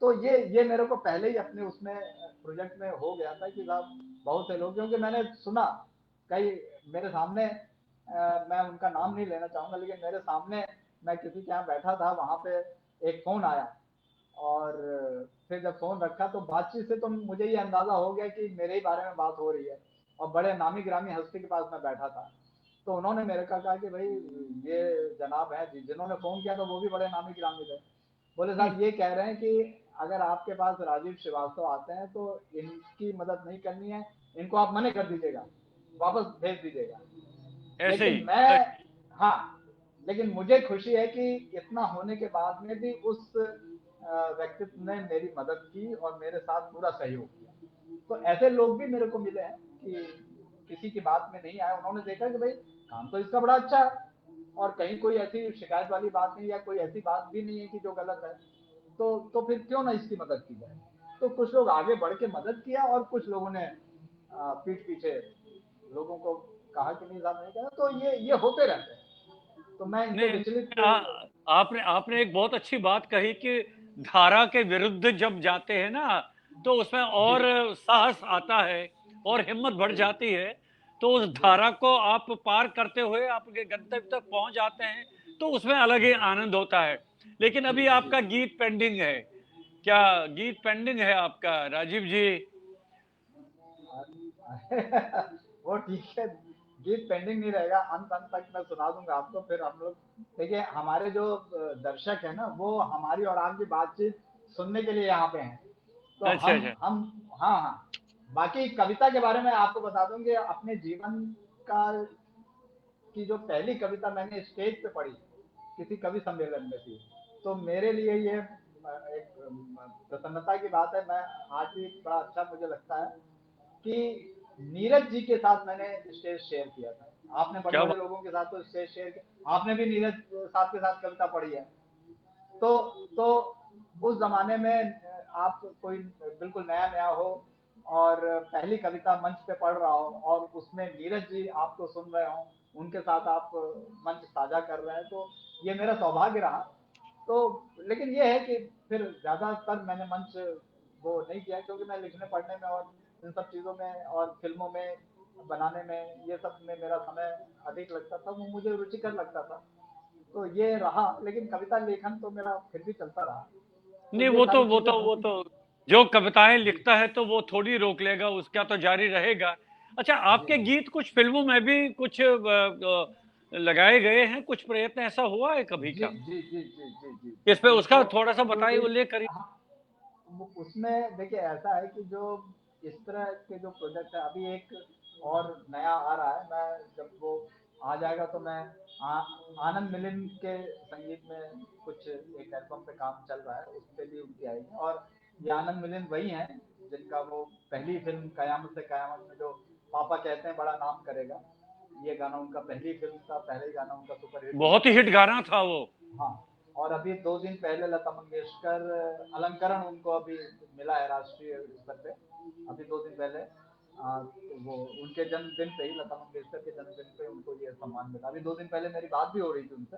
Speaker 2: तो ये मेरे को पहले ही अपने उसमें प्रोजेक्ट में हो गया था कि साहब बहुत से लोग, क्योंकि मैंने सुना कई मेरे सामने, मैं उनका नाम नहीं लेना चाहूंगा, लेकिन मेरे सामने मैं किसी के यहाँ बैठा था, वहां पे एक फोन आया। और फिर जब फोन रखा तो बातचीत से तो मुझे ये अंदाजा हो गया कि मेरे ही बारे में बात हो रही है, और बड़े नामी ग्रामी हस्ती के पास मैं बैठा था। तो उन्होंने मेरे को कहा कि भाई ये जनाब है जिन्होंने फोन किया, तो वो भी बड़े नामी ग्रामी थे। बोले साहब ये कह रहे हैं कि अगर आपके पास राजीव श्रीवास्तव आते हैं तो इनकी मदद नहीं करनी है, इनको आप मना कर दीजिएगा, वापस भेज दीजिएगा।
Speaker 1: ऐसे
Speaker 2: लेकिन
Speaker 1: ही।
Speaker 2: मैं, हाँ, लेकिन मुझे खुशी है कि इतना होने के बाद में भी उस व्यक्तित्व ने मेरी मदद की और मेरे साथ पूरा सहयोग किया। तो ऐसे लोग भी मेरे को मिले हैं कि किसी की बात में नहीं आए, उन्होंने देखा कि भाई काम तो इसका बड़ा अच्छा है, और कहीं कोई ऐसी शिकायत वाली बात नहीं, या कोई ऐसी बात भी नहीं है कि जो गलत है, तो फिर क्यों ना इसकी मदद की जाए। तो कुछ लोग आगे बढ़ के मदद किया, और कुछ लोगों ने पीठ पीछे लोगों को कहा कि नहीं साहब नहीं कहा। तो ये होते रहते हैं, तो मैं इनसे विचलित।
Speaker 1: नहीं, आपने आपने एक बहुत अच्छी बात कही कि धारा के विरुद्ध जब जाते हैं ना, तो उसमें
Speaker 2: जी
Speaker 1: और साहस आता है और हिम्मत बढ़
Speaker 2: जी
Speaker 1: जाती है। तो उस
Speaker 2: जी
Speaker 1: धारा को आप पार करते हुए आपके गंतव्य तक पहुंच जाते हैं, तो उसमें अलग ही आनंद होता है। लेकिन
Speaker 2: जी
Speaker 1: अभी
Speaker 2: जी।
Speaker 1: आपका गीत पेंडिंग है। क्या गीत पेंडिंग है आपका, राजीव जी?
Speaker 2: वो ठीक है, गीत पेंडिंग नहीं रहेगा, अंत अंत तक मैं सुना दूंगा आपको। फिर हम लोग देखिए, हमारे जो दर्शक है ना, वो हमारी और आपकी बातचीत सुनने के लिए यहाँ पे हैं। तो
Speaker 1: अच्छा अच्छा।
Speaker 2: हाँ हाँ, बाकी कविता के बारे में आपको बता दूंगे। अपने जीवन का की जो पहली कविता मैंने स्टेज पे पढ़ी किसी कवि सम्मेलन में थी, तो मेरे लिए ये एक प्रसन्नता की बात है। मैं आज भी बड़ा अच्छा मुझे लगता है कि नीरज जी के साथ मैंने स्टेज शेयर किया था। आपने बड़े
Speaker 1: क्या
Speaker 2: बड़े
Speaker 1: बात।
Speaker 2: लोगों के साथ तो स्टेज शेयर किया, आपने भी नीरज साहब के साथ कविता पढ़ी है। तो तो उस जमाने में आप कोई बिल्कुल नया नया हो और पहली कविता मंच पे पढ़ रहा हो, और उसमें नीरज जी आपको सुन रहे हो, उनके साथ आप मंच साझा कर रहे हैं, तो ये मेरा सौभाग्य रहा। तो लेकिन ये है कि फिर ज्यादातर मैंने मंच वो नहीं किया, क्योंकि मैं लिखने पढ़ने में और इन सब चीजों में और फिल्मों में बनाने में, ये सब में मेरा समय अधिक लगता था, वो मुझे रुचिकर लगता था। तो ये रहा, लेकिन कविता लेखन तो मेरा फिर भी चलता रहा। तो
Speaker 1: नहीं,
Speaker 2: ये सारी चीजें
Speaker 1: वो
Speaker 2: होती।
Speaker 1: तो जो कविताएं
Speaker 2: जी
Speaker 1: लिखता है तो वो थोड़ी रोक लेगा, उसका तो जारी रहेगा। अच्छा,
Speaker 2: जी
Speaker 1: आपके गीत कुछ फिल्मों में भी कुछ लगाए गए हैं, कुछ प्रयत्न ऐसा हुआ है कभी
Speaker 2: जी
Speaker 1: क्या?
Speaker 2: जी जी जी जी जी।
Speaker 1: इस पे उसका
Speaker 2: तो
Speaker 1: थोड़ा सा
Speaker 2: तो
Speaker 1: बताइए,
Speaker 2: इस,
Speaker 1: उल्लेख करिए।
Speaker 2: हाँ, उसमें देखिए ऐसा है कि जो इस तरह के जो प्रोजेक्ट है, अभी एक और नया आ रहा है। मैं जब वो आ जाएगा तो मैं आ, आनंद मिलिंद के संगीत में कुछ एक एल्बम पे काम चल रहा है, उस पे भी उनकी आएगी। और ये आनंद मिलिंद वही हैं जिनका वो पहली फिल्म कयामत से कयामत में जो पापा कहते हैं बड़ा नाम करेगा, ये गाना उनका पहली फिल्म था, पहले ही गाना उनका सुपर हिट हुआ
Speaker 1: बहुत ही
Speaker 2: था।
Speaker 1: हिट गाना था वो।
Speaker 2: हाँ, और अभी 2 दिन पहले लता मंगेशकर अलंकरण उनको अभी मिला है राष्ट्रीय स्तर पे। अभी 2 दिन पहले तो वो उनके जन्मदिन पे ही, लता मंगेशकर के जन्मदिन पे उनको ये सम्मान मिला। अभी 2 दिन पहले मेरी बात भी हो रही थी उनसे।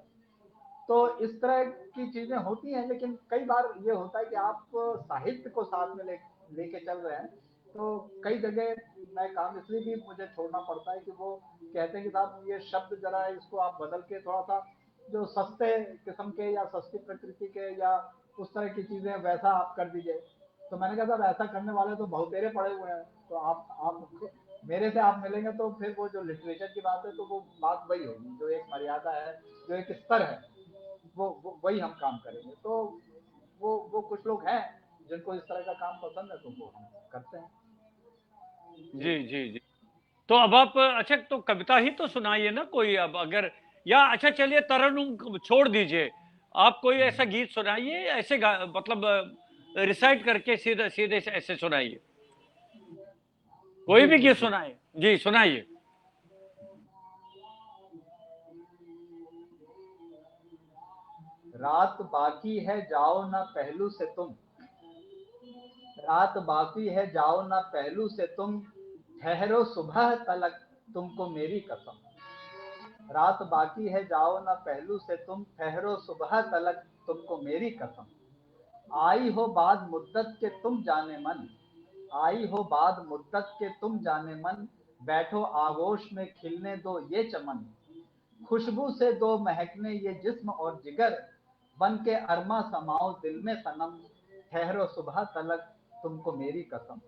Speaker 2: तो इस तरह की चीजें होती हैं, लेकिन कई बार ये होता है कि आप साहित्य को साथ में लेके चल रहे हैं, तो कई जगह मैं काम इसलिए भी मुझे छोड़ना पड़ता है कि वो कहते हैं कि साहब ये शब्द जरा इसको आप बदल के थोड़ा सा जो सस्ते किस्म के या सस्ती प्रकृति के या उस तरह की चीजें वैसा आप कर दीजिए। तो मैंने कहा साहब ऐसा करने वाले तो बहुतेरे पड़े हुए हैं, तो आप मेरे से आप मिलेंगे तो फिर वो जो लिटरेचर की बात है तो वो बात वही होगी, जो एक मर्यादा है, जो एक स्तर है, वो वही हम काम करेंगे। तो वो कुछ लोग हैं जिनको इस तरह का काम पसंद है तो वो हम करते हैं। जी।
Speaker 1: जी जी जी। तो अब आप अच्छा तो कविता ही तो सुनाइए ना कोई, अब अगर, या अच्छा चलिए तरन्नुम छोड़ दीजिए, आप कोई ऐसा गीत सुनाइए, ऐसे मतलब रिसाइट करके सीधे सीधे से ऐसे सुनाइए, कोई
Speaker 2: जी
Speaker 1: भी
Speaker 2: जी
Speaker 1: गीत
Speaker 2: जी।
Speaker 1: सुनाइए, जी सुनाइए।
Speaker 2: रात बाकी है जाओ ना पहलू से तुम, रात बाकी है जाओ ना पहलू से तुम, ठहरो सुबह तलक तुमको मेरी कसम। रात बाकी है जाओ ना पहलू से तुम, ठहरो सुबह तलक तुमको मेरी कसम। आई हो बाद मुद्दत के तुम जाने मन, आई हो बाद मुद्दत के तुम जाने मन, बैठो आगोश में खिलने दो ये चमन। खुशबू से दो महकने ये जिस्म और जिगर, बन के अरमा समाओ दिल में सनम, ठहरो सुबह तलक तुमको मेरी कसम।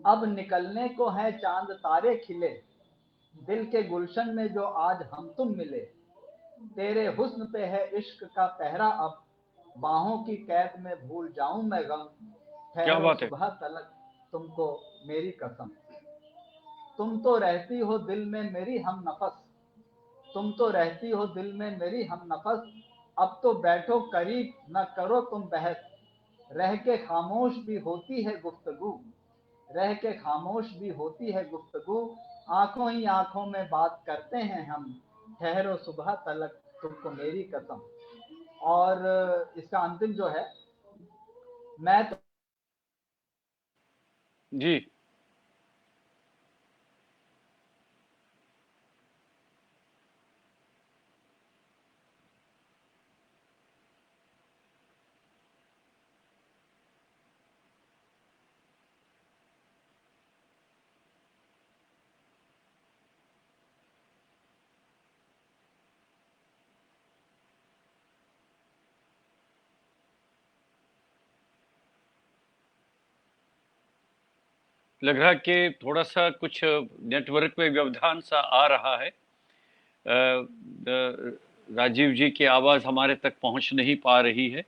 Speaker 2: अब निकलने को है चांद तारे खिले, दिल के गुलशन में जो आज हम तुम मिले। तेरे हुस्न पे है इश्क का पहरा अब, बाहों की कैद में भूल जाऊं मैं गम,
Speaker 1: क्या
Speaker 2: ठहरो
Speaker 1: बात है।
Speaker 2: सुबह तलक तुमको मेरी कसम। तुम तो रहती हो दिल में मेरी हम नफस, तुम तो रहती हो दिल में मेरी हम नफस। अब तो बैठो करीब न करो तुम बहस, रह के खामोश भी होती है गुफ्तगू, रह के खामोश भी होती है गुफ्तगू। आंखों ही आंखों में बात करते हैं हम, ठहरो सुबह तलक तुमको मेरी कसम। और इसका अंतिम जो है, मैं तो
Speaker 1: जी लग रहा है कि थोड़ा सा कुछ नेटवर्क में व्यवधान सा आ रहा है। राजीव जी की आवाज़ हमारे तक पहुंच नहीं पा रही है।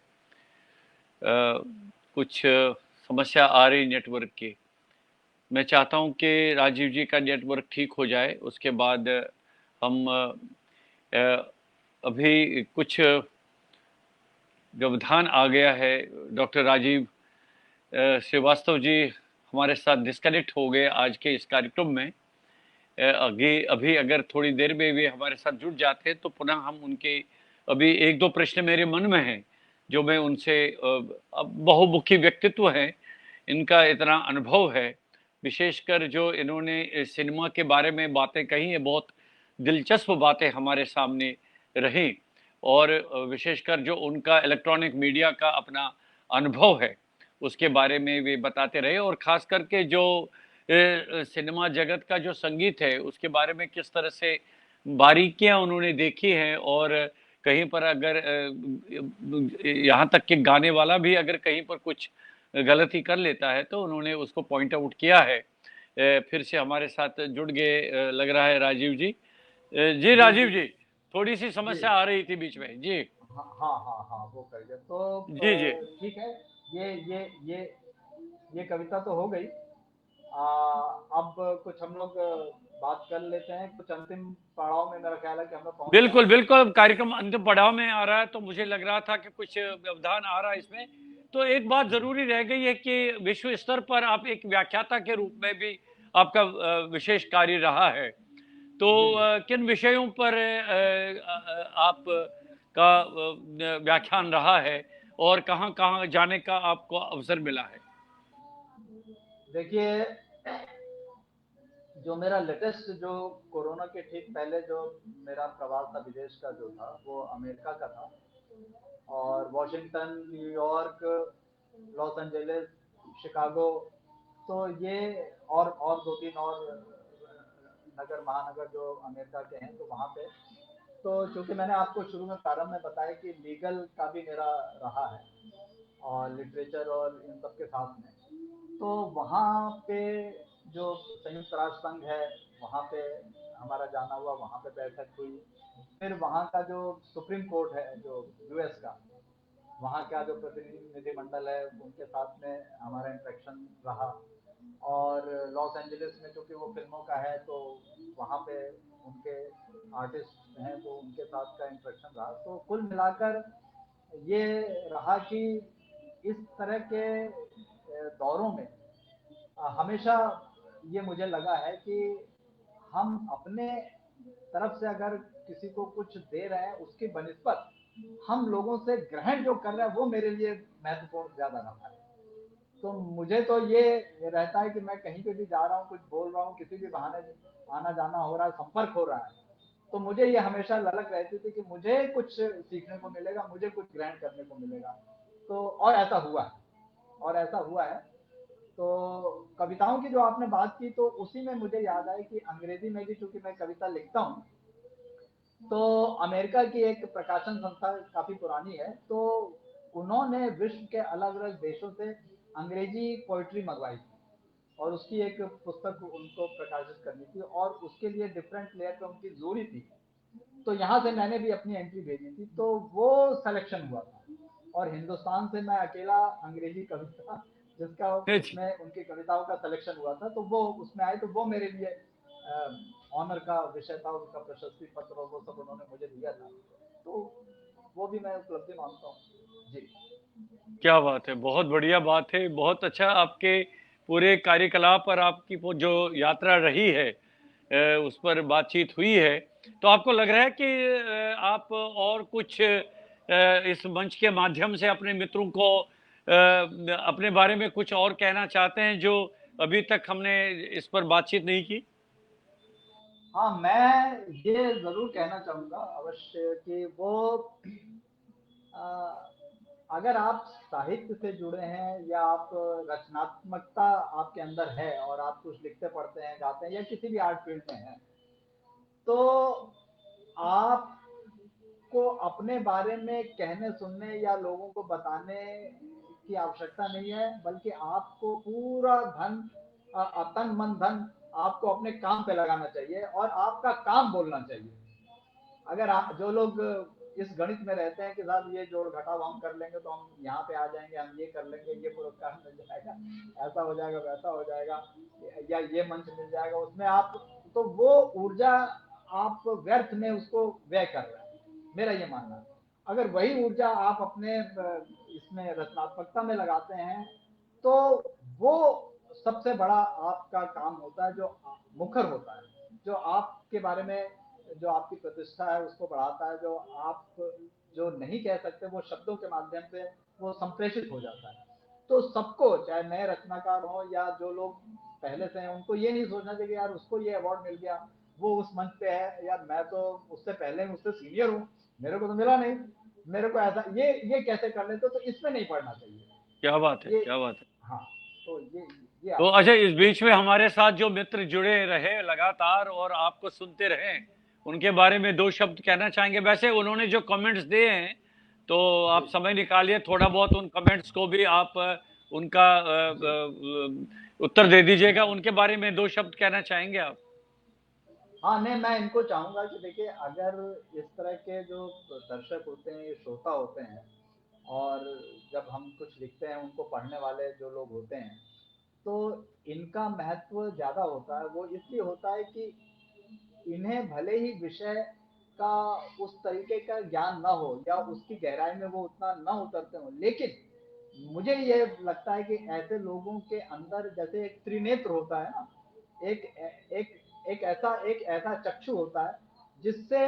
Speaker 1: कुछ समस्या आ रही नेटवर्क की। मैं चाहता हूं कि राजीव जी का नेटवर्क ठीक हो जाए, उसके बाद हम अभी कुछ व्यवधान आ गया है। डॉक्टर राजीव श्रीवास्तव जी हमारे साथ डिस्कनेक्ट हो गए आज के इस कार्यक्रम में। आगे अभी अगर थोड़ी देर में वे हमारे साथ जुड़ जाते हैं तो पुनः हम उनके, अभी एक दो प्रश्न मेरे मन में हैं जो मैं उनसे, अब बहुमुखी व्यक्तित्व हैं, इनका इतना अनुभव है, विशेषकर जो इन्होंने सिनेमा के बारे में बातें कही हैं, बहुत दिलचस्प बातें हमारे सामने रही, और विशेषकर जो उनका इलेक्ट्रॉनिक मीडिया का अपना अनुभव है उसके बारे में वे बताते रहे, और ख़ास करके जो सिनेमा जगत का जो संगीत है उसके बारे में किस तरह से बारीकियां उन्होंने देखी हैं, और कहीं पर अगर यहाँ तक कि गाने वाला भी अगर कहीं पर कुछ गलती कर लेता है तो उन्होंने उसको पॉइंट आउट किया है। फिर से हमारे साथ जुड़ गए लग रहा है राजीव जी। जी
Speaker 2: जी जी
Speaker 1: राजीव जी, थोड़ी सी
Speaker 2: जी।
Speaker 1: समस्या आ रही थी बीच में जी।
Speaker 2: हाँ हाँ हाँ हाँ, वो कर गया तो
Speaker 1: जी जी
Speaker 2: ठीक है। ये ये ये ये कविता तो हो गई। अब कुछ हम लोग बात कर लेते हैं, कुछ अंतिम पड़ाव में मेरा ख्याल है कि हम लोग पहुंच गए
Speaker 1: बिल्कुल
Speaker 2: हैं।
Speaker 1: बिल्कुल, अब कार्यक्रम अंतिम पड़ाव में आ रहा है तो मुझे लग रहा था कि कुछ व्यवधान आ रहा है इसमें। तो एक बात जरूरी रह गई है कि विश्व स्तर पर आप एक व्याख्याता के रूप में भी आपका विशेष कार्य रहा है। तो
Speaker 2: जी जी।
Speaker 1: किन विषयों पर आप का व्याख्यान रहा है, और कहाँ कहाँ जाने का आपको अवसर मिला है।
Speaker 2: देखिए, जो मेरा लेटेस्ट जो कोरोना के ठीक पहले जो मेरा प्रवास था विदेश का जो था वो अमेरिका का था। और Washington, New York, Los Angeles, Chicago, तो ये और दो तीन और नगर महानगर जो अमेरिका के हैं, तो वहाँ पे तो चूंकि मैंने आपको शुरू में प्रारंभ में बताया कि लीगल का भी मेरा रहा है और लिटरेचर और इन सब के साथ में, तो वहाँ पे जो संयुक्त राष्ट्र संघ है वहाँ पे हमारा जाना हुआ, वहाँ पे बैठक हुई। फिर वहाँ का जो सुप्रीम कोर्ट है जो यूएस का, वहाँ का जो प्रतिनिधिमंडल है उनके साथ में हमारा इंटरेक्शन रहा। और लॉस एंजलिस में क्योंकि वो फिल्मों का है तो वहाँ पे उनके आर्टिस्ट हैं तो उनके साथ का इंटरेक्शन रहा। तो कुल मिलाकर ये रहा कि इस तरह के दौरों में हमेशा ये मुझे लगा है कि हम अपने तरफ से अगर किसी को कुछ दे रहे हैं उसकी बनिस्बत हम लोगों से ग्रहण जो कर रहे हैं वो मेरे लिए महत्वपूर्ण ज्यादा रहा है। तो मुझे तो ये रहता है कि मैं कहीं पे भी जा रहा हूँ, कुछ बोल रहा हूँ, किसी भी बहाने आना जाना हो रहा है, संपर्क हो रहा है, तो मुझे ये हमेशा ललक रहती थी कि मुझे कुछ सीखने को मिलेगा, मुझे कुछ ग्रहण करने को मिलेगा। तो और ऐसा हुआ है, और ऐसा हुआ है। तो कविताओं की जो आपने बात की तो उसी में मुझे याद आया कि अंग्रेजी में भी चूंकि मैं कविता लिखता हूँ, तो अमेरिका की एक प्रकाशन संस्था काफी पुरानी है, तो उन्होंने विश्व के अलग अलग देशों से अंग्रेजी पोइट्री मंगवाई थी और उसकी एक पुस्तक उनको प्रकाशित करनी थी और उसके लिए डिफरेंट लेयर पे उनकी जरूरी थी। तो यहाँ से मैंने भी अपनी एंट्री भेजी थी, तो वो सिलेक्शन हुआ था और हिंदुस्तान से मैं अकेला अंग्रेजी कविता जिसका
Speaker 1: अच्छा।
Speaker 2: उसमें उनकी कविताओं का सिलेक्शन हुआ था, तो वो उसमें आए, तो वो मेरे लिए ऑनर का विषय था, उनका प्रशस्ति पत्र और वो सब उन्होंने मुझे दिया था। तो वो भी मैं उपलब्धि मानता हूँ जी।
Speaker 1: क्या बात है, बहुत बढ़िया बात है, बहुत अच्छा आपके पूरे कार्यकलाप पर आपकी वो जो यात्रा रही है उस पर बातचीत हुई है। तो आपको लग रहा है कि आप और कुछ इस मंच के माध्यम से अपने मित्रों को अपने बारे में कुछ और कहना चाहते हैं जो अभी तक हमने इस पर बातचीत नहीं की?
Speaker 2: हाँ, मैं ये जरूर कहना चाहूंगा अवश्य कि वो अ, अगर आप साहित्य से जुड़े हैं या आप रचनात्मकता आपके अंदर है और आप कुछ लिखते पढ़ते हैं, गाते हैं या किसी भी आर्ट फील्ड में हैं, तो आपको अपने बारे में कहने सुनने या लोगों को बताने की आवश्यकता नहीं है, बल्कि आपको पूरा तन मन धन आपको अपने काम पे लगाना चाहिए और आपका काम बोलना चाहिए। अगर आप जो लोग इस गणित में रहते हैं कि साहब ये जोड़ घटाव हम कर लेंगे तो हम यहाँ पे आ जाएंगे, हम ये कर लेंगे, ये पुरस्कार मिल जाएगा, ऐसा हो जाएगा, वैसा हो जाएगा, या ये मंच मिल जाएगा, उसमें आप तो वो ऊर्जा आप व्यर्थ में उसको व्यय कर रहे हैं, मेरा ये मानना है। अगर वही ऊर्जा आप अपने इसमें रचनात्मकता में लगाते हैं तो वो सबसे बड़ा आपका काम होता है, जो मुखर होता है, जो आपके बारे में, जो आपकी प्रतिष्ठा है उसको बढ़ाता है, जो आप जो नहीं कह सकते वो शब्दों के माध्यम से वो संप्रेषित हो जाता है। तो सबको, चाहे नए रचनाकार हो या जो लोग पहले से हैं, उनको ये नहीं सोचना चाहिए कि यार उसको ये अवार्ड मिल गया, वो उस मंच पे है, यार मैं तो उससे पहले उससे सीनियर हूँ, मेरे को तो मिला नहीं, मेरे को ऐसा ये कैसे कर लेते, तो इसमें नहीं पढ़ना चाहिए
Speaker 1: क्या बात है,
Speaker 2: ये।
Speaker 1: क्या बात है।
Speaker 2: हाँ, तो ये
Speaker 1: तो
Speaker 2: आप
Speaker 1: अच्छा, इस बीच में हमारे साथ जो मित्र जुड़े रहे लगातार और आपको सुनते रहे, उनके बारे में दो शब्द कहना चाहेंगे? वैसे उन्होंने जो कमेंट्स दिए हैं, तो
Speaker 2: जी
Speaker 1: आप समय निकालिए, थोड़ा बहुत उन कमेंट्स को भी आप उनका
Speaker 2: जी।
Speaker 1: उत्तर दे दीजिएगा। उनके बारे में दो शब्द कहना चाहेंगे आप?
Speaker 2: हाँ, नहीं, मैं इनको चाहूंगा कि देखिए, अगर इस तरह के जो दर्शक होते हैं, ये श्रोता होते हैं, और जब हम कुछ लिखते हैं उनको पढ़ने वाले जो लोग होते हैं, तो इनका महत्व ज्यादा होता है। वो इसलिए होता है कि इन्हें भले ही विषय का उस तरीके का ज्ञान ना हो या उसकी गहराई में वो उतना ना उतरते हो, लेकिन मुझे ये लगता है कि ऐसे लोगों के अंदर जैसे एक त्रिनेत्र होता है ना, एक एक एक ऐसा चक्षु होता है जिससे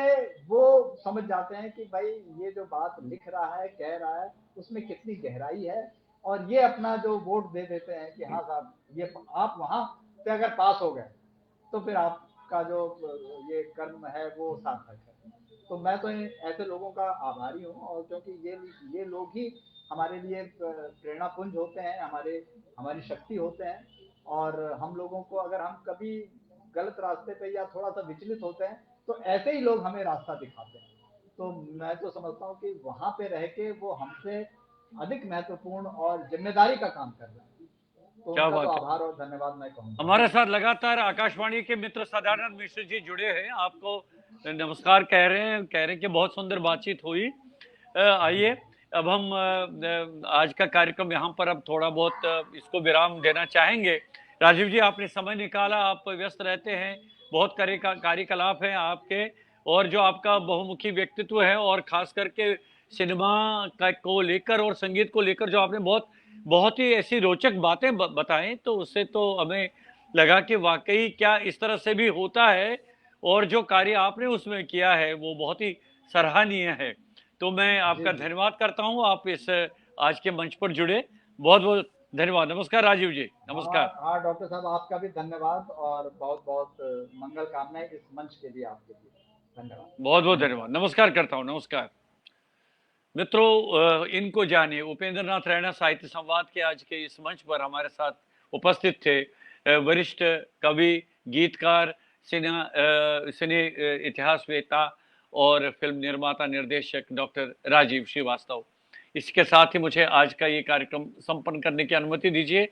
Speaker 2: वो समझ जाते हैं कि भाई ये जो बात लिख रहा है, कह रहा है, उसमें कितनी गहराई है, और ये अपना जो वोट दे देते हैं कि हाँ साहब, ये आप वहां पे अगर पास हो गए तो फिर आपका जो ये कर्म है वो सार्थक है। तो मैं तो ऐसे लोगों का आभारी हूँ, और क्योंकि ये लोग ही हमारे लिए प्रेरणा पुंज होते हैं, हमारी शक्ति होते हैं। और हम लोगों को अगर हम कभी गलत रास्ते पे या थोड़ा सा विचलित होते हैं तो ऐसे ही लोग हमें रास्ता दिखाते हैं। तो मैं तो समझता हूँ कि वहां पे रह के वो हमसे अधिक महत्वपूर्ण और जिम्मेदारी का काम कर रहे हैं, तो
Speaker 1: क्या
Speaker 2: उनका तो
Speaker 1: बात है।
Speaker 2: आभार और धन्यवाद मैं कहूंगा।
Speaker 1: हमारे साथ लगातार आकाशवाणी के मित्र सदानंद मिश्र जी जुड़े हैं, आपको नमस्कार कह रहे हैं कि बहुत सुंदर बातचीत हुई। आइए अब हम आज का कार्यक्रम यहाँ पर अब थोड़ा बहुत इसको विराम देना चाहेंगे। राजीव जी, आपने समय निकाला, आप व्यस्त रहते हैं, बहुत कार्यकलाप हैं आपके, और जो आपका बहुमुखी व्यक्तित्व है और खास करके सिनेमा का को लेकर और संगीत को लेकर जो आपने बहुत बहुत ही ऐसी रोचक बातें बताएं, तो उससे तो हमें लगा कि वाकई क्या इस तरह से भी होता है, और जो कार्य आपने उसमें किया है वो बहुत ही सराहनीय है। तो मैं
Speaker 2: जी
Speaker 1: आपका
Speaker 2: जी।
Speaker 1: धन्यवाद करता हूं, आप इस आज के मंच पर जुड़े, बहुत बहुत धन्यवाद। नमस्कार राजीव जी,
Speaker 2: हाँ
Speaker 1: नमस्कार।
Speaker 2: हाँ डॉक्टर साहब, आपका भी धन्यवाद और बहुत बहुत मंगल कामनाएं इस मंच के लिए आपके लिए। धन्यवाद।
Speaker 1: बहुत बहुत
Speaker 2: नमस्कार।
Speaker 1: धन्यवाद, नमस्कार करता हूं, नमस्कार। मित्रों, इनको जानिए, उपेंद्र नाथ रैना साहित्य संवाद के आज के इस मंच पर हमारे साथ उपस्थित थे वरिष्ठ कवि, गीतकार, सिने इतिहासवेत्ता और फिल्म निर्माता निर्देशक डॉक्टर राजीव श्रीवास्तव। इसके साथ ही मुझे आज का ये कार्यक्रम संपन्न करने की अनुमति दीजिए।